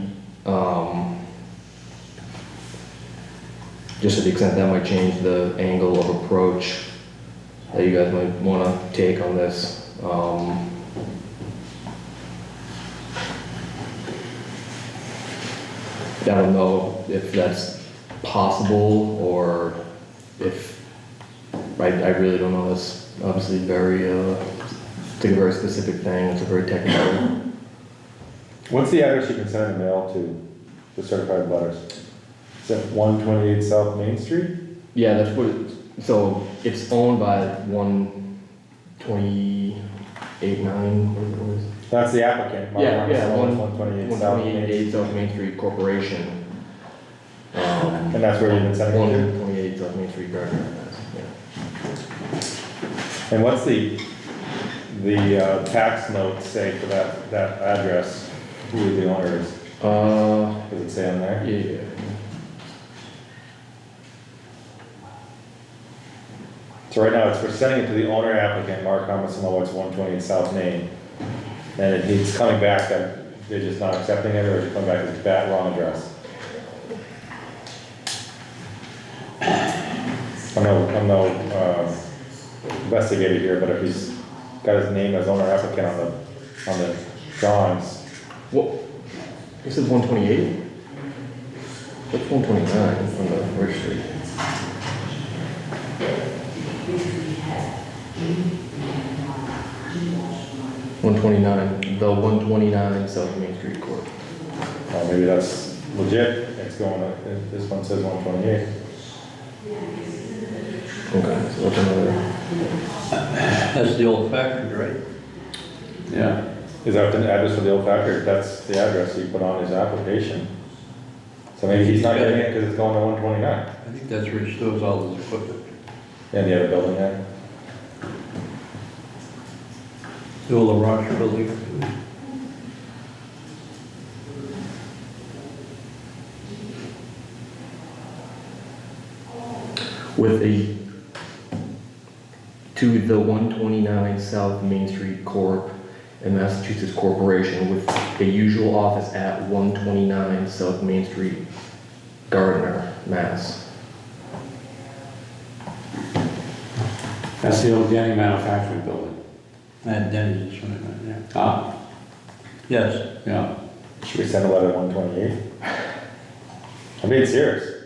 Just to the extent that might change the angle of approach that you guys might want to take on this. I don't know if that's possible or if, I really don't know. It's obviously very, it's a very specific thing. It's a very technical. What's the address you can send a mail to, the certified letters? Is that 128 South Main Street? Yeah, that's what, so it's owned by 128.9, what is it? That's the applicant. Mark Yeah, yeah, Armstrong, 128 South Main. 128 South Main Street Corporation. And that's where you've been sending it 128 South Main Street, Gardner, yeah. to? And what's the tax note say for that address? Who the owner is? Does it say on there? Yeah. So right now, it's for sending it to the owner applicant, Mark Armstrong, it's 128 South Main. And it's coming back that they're just not accepting it, or it's coming back as that wrong address? I'm no investigator here, but if he's got his name as owner applicant on the drawings. What? This is 128? What's 129 on the registry? The 129 South Main Street Court. Maybe that's legit, it's going, this one says 128. Okay, so that's another. That's the old factory, right? Yeah. Is that the address for the old factory? That's the address he put on his application. So maybe he's not getting it because it's going to 129. I think that's where he stores all his equipment. Yeah, the other building there. The old Roche building. With to the 129 South Main Street Corp. and Massachusetts Corporation with a usual office at 129 South Main Street, Gardner, Mass. That's the old Denny Manufacturing Building. And Denny's, is right, yeah. Ah, Yes. yeah. Should we send a letter 128? I'm being serious.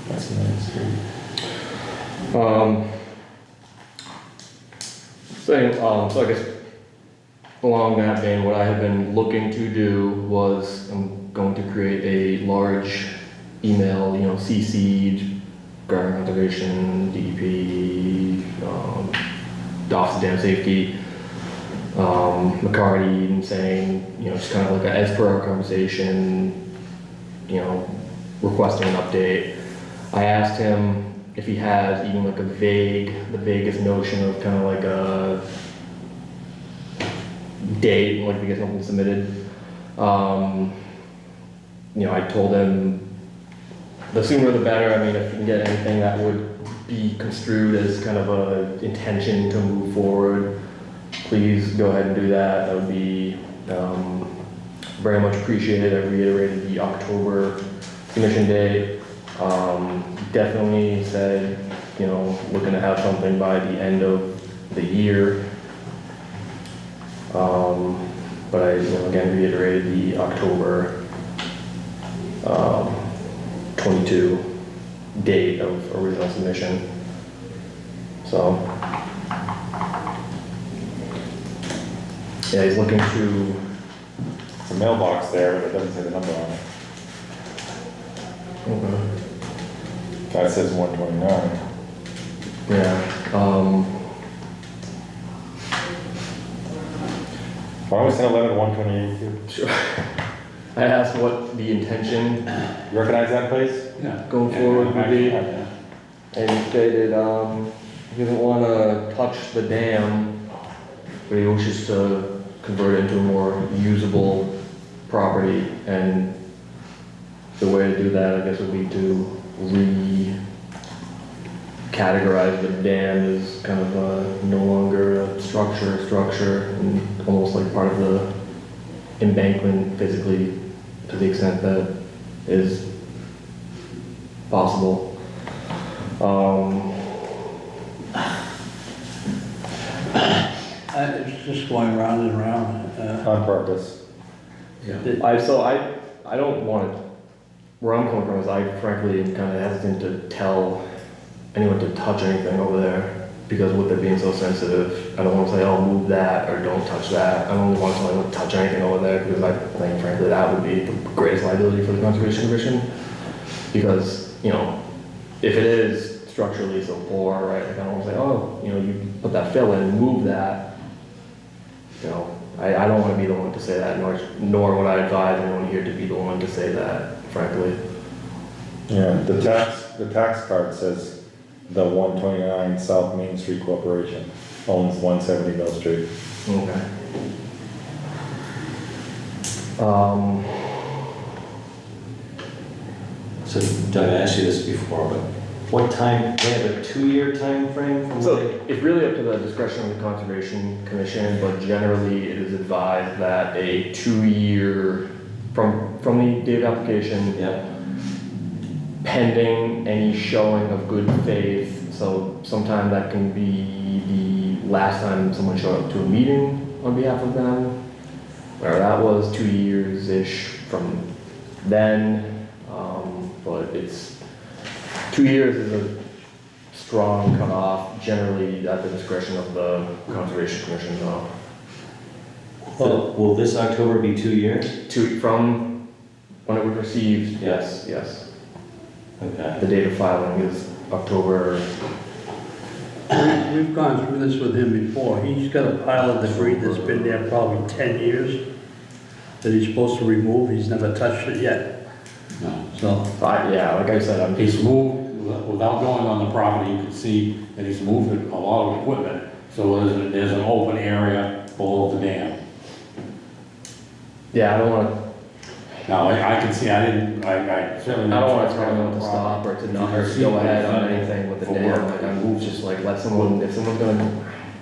That's the main street. So I guess along that vein, what I have been looking to do was I'm going to create a large email, CC'd, Gardner Conservation, DEP, the Office of Dam Safety, McCarty, and saying, just kind of like as per our conversation, requesting an update. I asked him if he has even like the vaguest notion of kind of like a date, like if he gets something submitted. I told him the sooner the better. I mean, if you can get anything that would be construed as kind of a intention to move forward, please go ahead and do that. That would be very much appreciated. I reiterated the October submission date. Definitely said, looking to have something by the end of the year. But I, again, reiterated the October 22 date of original submission. So, yeah, he's looking to, It's a mailbox there, but it doesn't say the number on it. That says 129. yeah, Why don't we send a letter to 128 too? Sure. I asked what the intention You recognize that place? Yeah. going forward would be, Yeah. and he stated, he doesn't wanna touch the dam, but he wishes to convert it into a more usable property, and the way to do that, I guess, would be to categorize the dam as kind of no longer a structure, and almost like part of the embankment physically, to the extent that is possible. It's just going round and round. On purpose. I don't want, where I'm coming from is I frankly am kind of hesitant to tell anyone to touch anything over there, because with it being so sensitive, I don't want to say, oh, move that, or don't touch that. I don't want to tell anyone to touch anything over there, because I think frankly that would be the greatest liability for the Conservation Commission. Because, you know, if it is structurally so poor, right, like I don't want to say, oh, you know, you put that fill in, move that. You know, I don't want to be the one to say that, nor would I advise anyone here to be the one to say that, frankly. Yeah, the tax card says the 129 South Main Street Corporation owns 170 Mill Street. Okay. So, Doug, I asked you this before, but what time, they have a 2-year time frame from So when they? it's really up to the discretion of the Conservation Commission, but generally it is advised that a 2-year, from the date of application, Yeah, pending any showing of good faith. So sometime that can be the last time someone showed up to a meeting on behalf of them, where that was 2 years-ish from then. But it's, 2 years is a strong cutoff, generally at the discretion of the Conservation Commission, though. will this October be 2 years? From when it was received, yes. Okay. The date of filing is October. We've gone through this with him before. He's got a pile of debris that's been there probably 10 years that he's supposed to remove. He's never touched it yet. No. So, Yeah, like I said, I'm He's moved, without going on the property, you can see that he's moved a lot of equipment. So there's an open area below the dam. yeah, I don't want Now, I can see, I certainly. to tell anyone to stop or to not, or to go ahead on anything with the For dam. work. Like, I'm just like, let someone, if someone's gonna,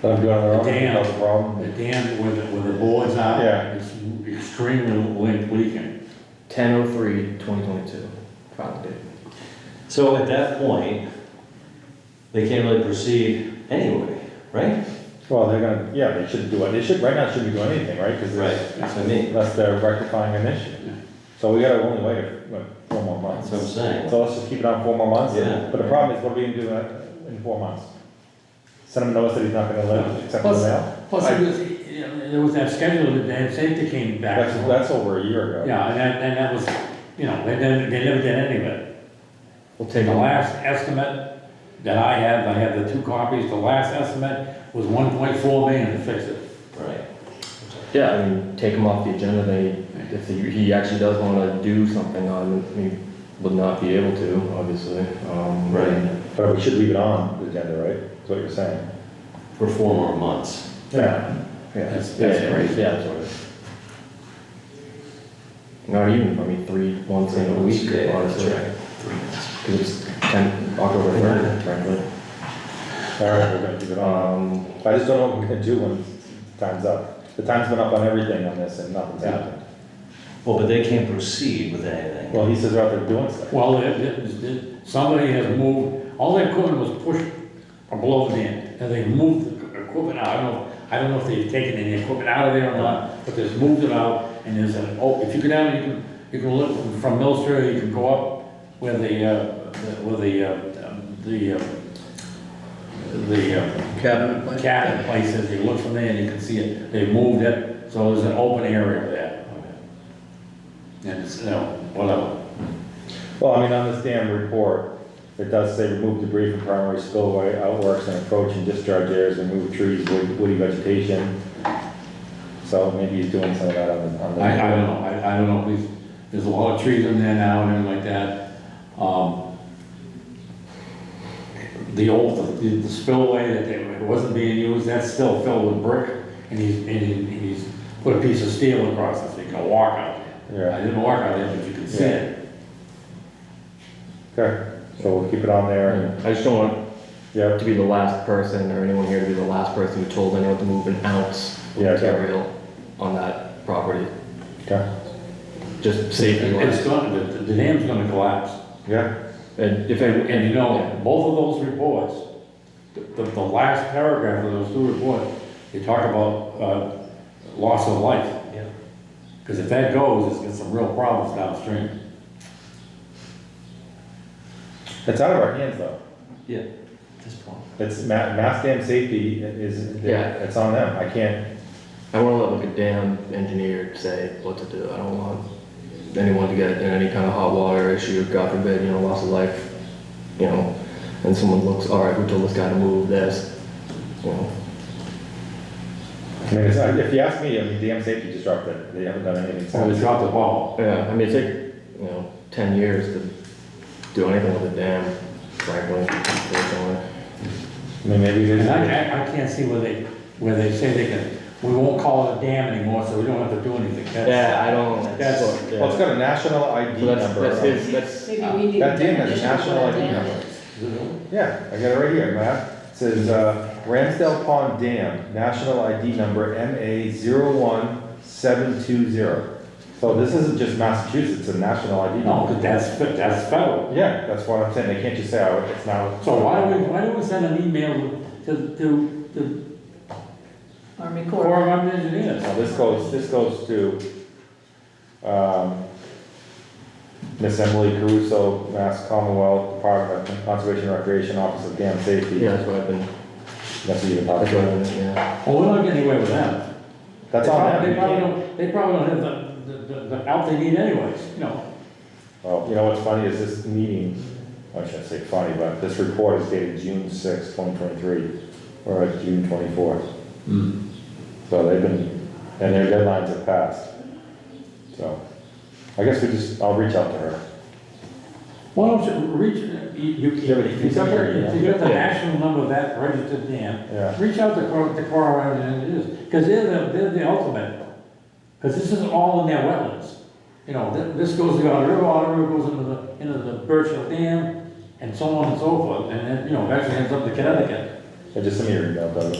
Let them do it on their own, The dam. no problem. The dam where the boards are. Yeah. It's extremely leaking. 10/03/2022, filing date. So at that point, they can't really proceed anyway, right? Well, they're gonna, yeah, they shouldn't do it, right now shouldn't be doing anything, right? Because That's what I mean. unless they're rectifying an issue. So we gotta only wait, 4 more months. That's what I'm saying. So let's just keep it on 4 more months? Yeah. But the problem is, what are we gonna do in 4 months? Send him a notice that he's not gonna live, accept the mail? Plus, there was that schedule that the safety came back. That's over a year ago. Yeah, and that was, they never did any of it. We'll take The a last estimate that I have the 2 copies, the last estimate was 1.4 million to fix it. Right. Yeah, I mean, take him off the agenda, then if he actually does wanna do something on it, he would not be able to, obviously. Right. But we should leave it on the agenda, right? That's what you're saying. For 4 more months. Yeah. That's Yeah, crazy. yeah, that's what it is. Not even, I mean, 3 months in a week, Yeah, honestly. that's right. Because it's October 3rd, frankly. All right, we're gonna keep it on. I just don't know what we're gonna do when time's up. The time's been up on everything on this and nothing's happened. Well, but they can't proceed with anything. Well, he says they're out there doing stuff. Well, somebody has moved, all the equipment was pushed from below the dam, and they moved the equipment out. I don't know if they've taken any equipment out of there or not, but they've moved it out, and there's if you go down, you can look from Mill Street, you can go up where the cabinet place? cabin places, you look from there and you can see it, they moved it, so there's an open area there. And it's, whatever. Well, I mean, on this dam report, it does say remove debris from primary spillway outworks and approach and discharge areas, remove trees, woody vegetation. So maybe he's doing some of that on the. I don't know, I don't know, there's a lot of trees in there now and everything like that. The spillway that it wasn't being used, that's still filled with brick, and he's put a piece of steel across it, so you can walk out there. Yeah. I didn't walk out there, but you can see it. Okay, so we'll keep it on there, I just don't want yeah, to be the last person, or anyone here to be the last person who told anyone to move an ounce of Yeah, material on that property, okay, just safety It's wise. gonna, the dam's gonna collapse. yeah, And if And you know, yeah. both of those reports, the last paragraph of those two reports, they talk about, loss of life. Yeah. Because if that goes, it's got some real problems downstream. it's out of our hands though. Yeah, at this point. It's mass dam safety is, Yeah. it's on them, I can't, I want to let like a dam engineer say what to do. I don't want anyone to get in any kind of hot water issue, God forbid, loss of life, and someone looks, all right, who told this guy to move this, I mean, if you ask me, I mean, dam safety just dropped it, they haven't done anything So they since. dropped the ball. Yeah, I mean, it take, 10 years to do anything with a dam, frankly, unfortunately. I mean, maybe And there's, I can't see where they say they can, we won't call it a dam anymore, so we don't have to do anything. Yeah, I don't. That's- well, it's got a national ID So that's, number. that's his, that's, Maybe we need. That dam has a definition of national what a ID dam number. is. Yeah, I got it right here, Matt. It says, Ramsdale Pond Dam, national ID number MA01720. So this isn't just Massachusetts, it's a national ID No, number. because that's federal. Yeah, that's what I'm saying, they can't just say, oh, it's now. So why do we send an email to Army Corps Corps. of Army Engineers? Now, this goes to, Miss Emily Caruso, Mass Commonwealth Department of Conservation and Recreation, Office of Dam Safety. yeah, that's what I've been, That's what you're that's talking what about. I've been, yeah. Well, we're not getting away with that. That's on them. They You probably can't- they probably don't have the help they need anyways, Well, you know what's funny is this meeting, I shouldn't say funny, but this report is dated June 6, 2023, or June 24th. So they've been, and their deadlines have passed. So, I guess I'll reach out to her. Why don't you reach, if you got the Yeah. national number of that registered dam, Yeah. reach out to Corps of Army Engineers, because they're the ultimate. Because this is all in their wetlands. This goes to the river, all the river goes into the Birchill Dam, and so on and so forth, and then, eventually ends up to Connecticut. I just sent me your email, Doug.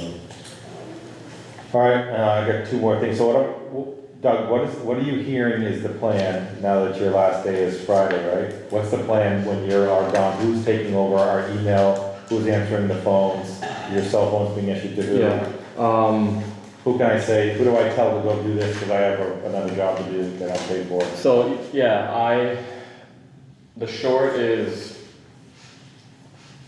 All right, I got two more things. So Doug, what are you hearing is the plan now that your last day is Friday, right? What's the plan when you're gone? Who's taking over our email? Who's answering the phones? Your cell phone's being issued to who? Yeah, Who can I say, who do I tell to go do this because I have another job to do that I'll pay for? so, yeah, the short is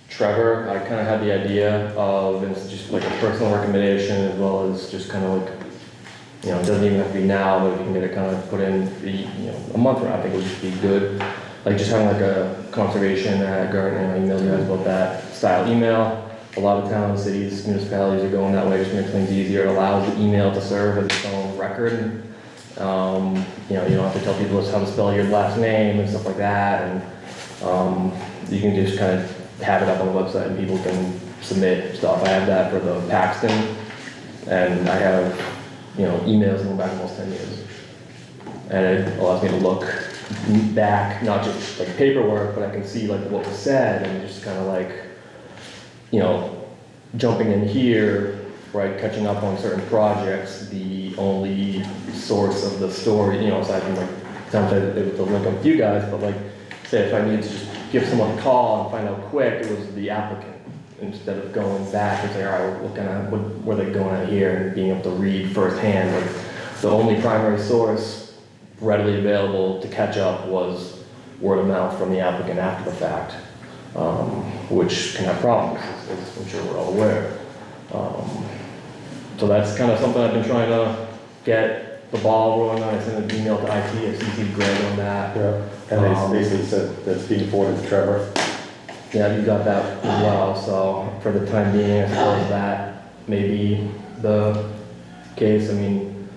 Trevor. I kind of had the idea of, and it's just like a personal recommendation as well as just kind of like, it doesn't even have to be now, but if you can get it kind of put in, a month from now, I think it would just be good. Like just having like a conservation at Gardner, I emailed you guys about that style email. A lot of towns, cities, municipalities are going that way, just makes things easier. It allows the email to serve as its own record. You don't have to tell people how to spell your last name and stuff like that. And you can just kind of have it up on the website and people can submit stuff. I have that for the Paxton, and I have, emails going back almost 10 years. And it allows me to look back, not just like paperwork, but I can see like what was said and just kind of like, jumping in here, right, catching up on certain projects, the only source of the story, aside from like, sometimes it was the link up with you guys, but like, say if I needed to just give someone a call and find out quick, it was the applicant, instead of going back and saying, all right, what were they going at here, and being able to read firsthand. Like, the only primary source readily available to catch up was word of mouth from the applicant after the fact, which can have problems, as I'm sure we're all aware. So that's kind of something I've been trying to get the ball rolling on. I sent an email to IT, I CC'd Greg on that. Yeah, and they basically said that's being forwarded to Trevor. Yeah, you got that as well, so for the time being, I suppose that may be the case. I mean,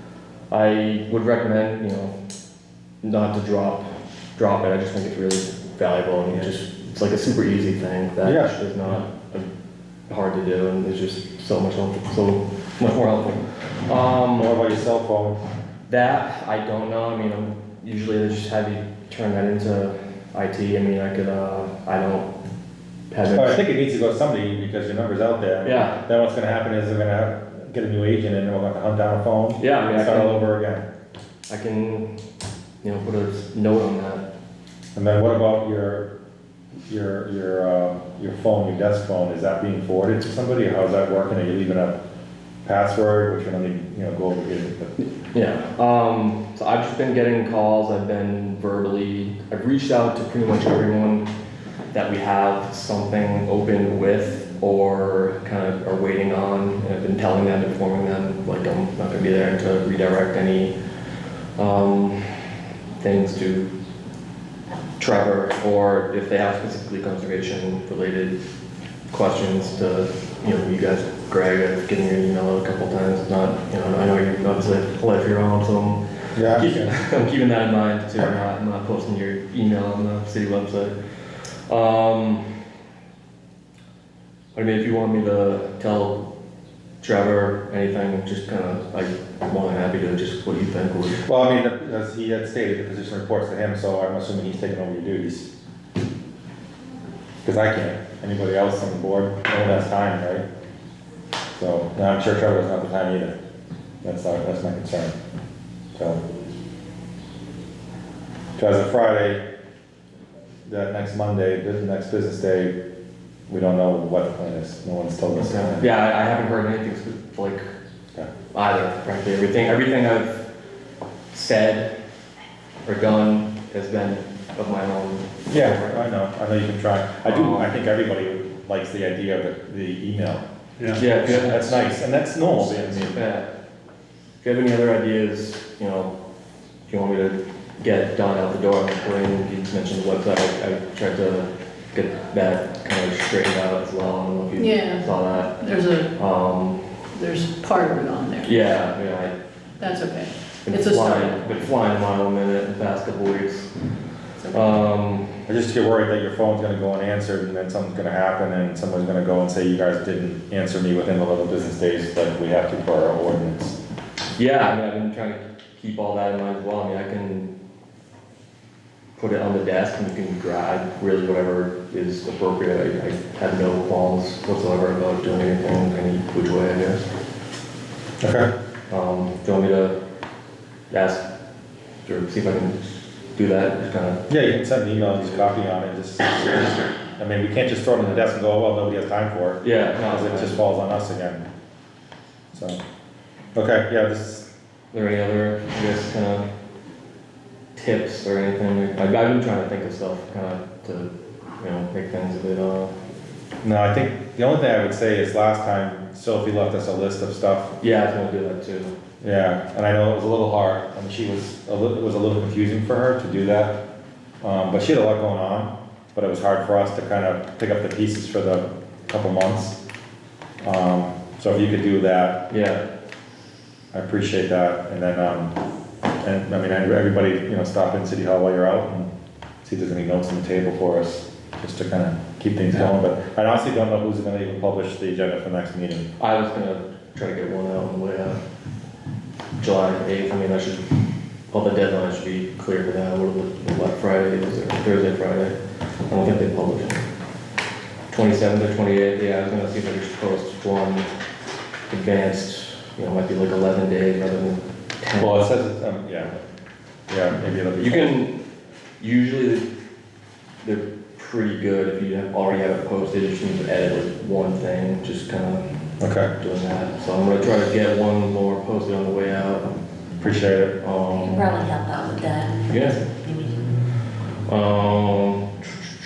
I would recommend, not to drop it, I just think it's really valuable, and it's like a super easy thing that Yeah. is not hard to do, and it's just so much more helpful. What about your cell phone? That, I don't know, I mean, usually they just have you turn that into IT, I mean, I could, I don't have Well, I it. think it needs to go to somebody because your number's out there. Yeah. Then what's gonna happen is they're gonna get a new agent and we're gonna hunt down a phone. Yeah, I mean, Start all over again. I can, put a note on that. And then what about your phone, your desk phone, is that being forwarded to somebody, or how's that working? Are you leaving a password, which we're gonna, go over here, but, Yeah, so I've just been getting calls, I've reached out to pretty much everyone that we have something open with or kind of are waiting on, and I've been telling them, informing them, like I'm not gonna be there to redirect any, things to Trevor, or if they have specifically conservation related questions to, you guys, Greg, I've given your email a couple times, not, I know you obviously have a life of your own, so yeah, I'm keeping that in mind too. I'm not posting your email on the city website. I mean, if you want me to tell Trevor anything, just kind of, I'm more than happy to, just what you think would. well, I mean, as he had stated, the position reports to him, so I'm assuming he's taking over your duties. Because I can't, anybody else on the board, no one has time, right? So, no, I'm sure Trevor doesn't have the time either, that's my concern, so. So as of Friday, that next Monday, the next business day, we don't know what the plan is, no one's told us. Yeah, I haven't heard anything like Okay. either, frankly. Everything I've said or done has been of my own. Yeah, I know you can try, I think everybody likes the idea of the email. Yeah. Yeah, if you have, That's nice, and that's normal, I mean, yeah. If you have any other ideas, if you want me to get done out the door, you mentioned the website, I tried to get that kind of straightened out as well, I don't know if you Yeah. saw that. There's part of it on there. Yeah, That's okay. I've It's a start. been flying a mile a minute the past couple weeks. It's okay. I just get worried that your phone's gonna go unanswered and then something's gonna happen and someone's gonna go and say, you guys didn't answer me within 11 business days, like we have to for our ordinance. Yeah, I mean, I've been trying to keep all that in mind as well, I mean, I can put it on the desk and you can grab really whatever is appropriate, I have no qualms whatsoever about doing anything any which way, I guess. Okay. Do you want me to ask, or see if I can do that, just kind of? Yeah, you can send an email and just copy on it, I mean, we can't just throw it on the desk and go, oh, well, nobody has time for it. Yeah, Because no, it just falls on us again. So, okay, yeah, Are there any other, I guess, kind of tips or anything? I've been trying to think of stuff kind of to, make things a bit, no, I think the only thing I would say is last time Sophie left us a list of stuff. yeah, I was gonna do that too. Yeah, and I know it was a little hard, I mean, it was a little confusing for her to do that. But she had a lot going on, but it was hard for us to kind of pick up the pieces for the couple months. So if you could do that, Yeah, I appreciate that, and then, and I mean, everybody, stop in City Hall while you're out and see if there's any notes on the table for us, just to kind of keep things going, but I honestly don't know who's gonna even publish the agenda for the next meeting. I was gonna try to get one out on the way out. July 8th, I mean, all the deadlines should be clear for that, what Friday is it, Thursday, Friday? I don't think they publish it. 27th or 28th, yeah, I was gonna see if I could just post one advanced, might be like 11 days rather than 10. Well, it says, yeah, maybe it'll be. You can, usually they're pretty good if you already have it posted, you just need to edit like one thing, just kind of Okay, doing that. So I'm gonna try to get one more posted on the way out. appreciate it. You can probably help out with that. Yeah.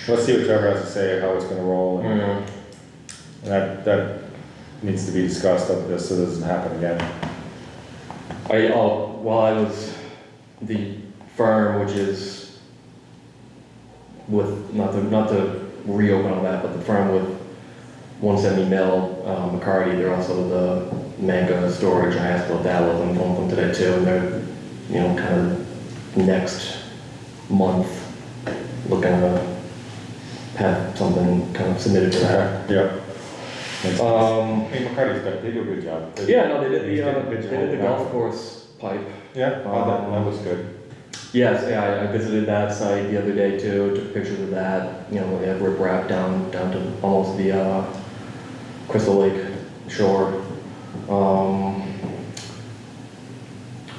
Let's see what Trevor has to say, how it's gonna roll, and Yeah. that needs to be discussed up this, so it doesn't happen again. While I was, the firm, which is with, not to reopen on that, but the firm with 170 Mel, McCarty, they're also the mega storage, and I asked about that with them, phone them today too, and they're, you know, kind of next month looking to have something kind of submitted to that. Yeah. Makes sense. Hey, McCarty's got, they do a good job. Yeah, no, they did He's getting they picture did the now. golf course pipe. Yeah, oh, that was good. Yes, yeah, I visited that site the other day too, took pictures of that, you know, they have riprap down to almost the, Crystal Lake shore.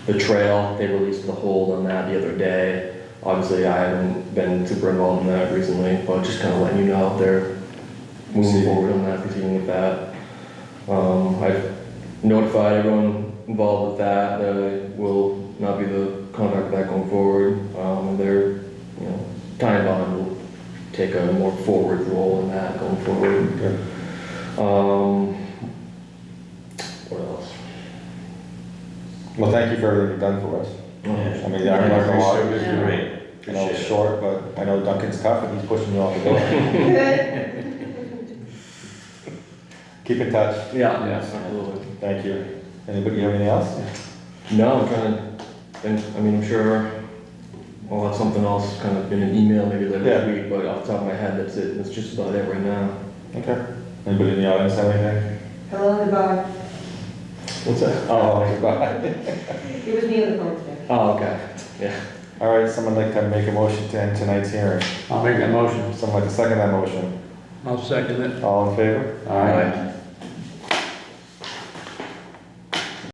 The trail, they released the hold on that the other day. Obviously, I haven't been super involved in that recently, but just kind of letting you know they're moving forward on that, proceeding with that. I've notified everyone involved with that, that I will not be the contact with that going forward. And their, you know, time bond will take a more forward role in that going forward. Good. What else? Well, thank you for everything you've done for us. Yeah. I mean, I don't know a lot, Service, you're great. I know it's Appreciate it. short, but I know Duncan's tough and he's pushing you off the door. Keep in touch. Yeah, Yes. absolutely. Thank you. Anybody have anything else? No, I'm trying to, I mean, I'm sure I'll have something else kind of in an email maybe later Yeah. this week, but off the top of my head, that's it. That's just about it right now. Okay. Anybody in the audience have anything? Hello, goodbye. What's that? Oh, goodbye. It was me on the phone today. Oh, okay. Yeah. All right, someone like to make a motion to end tonight's hearing. I'll make that motion. Someone like to second that motion. I'll second it. All in favor? All right.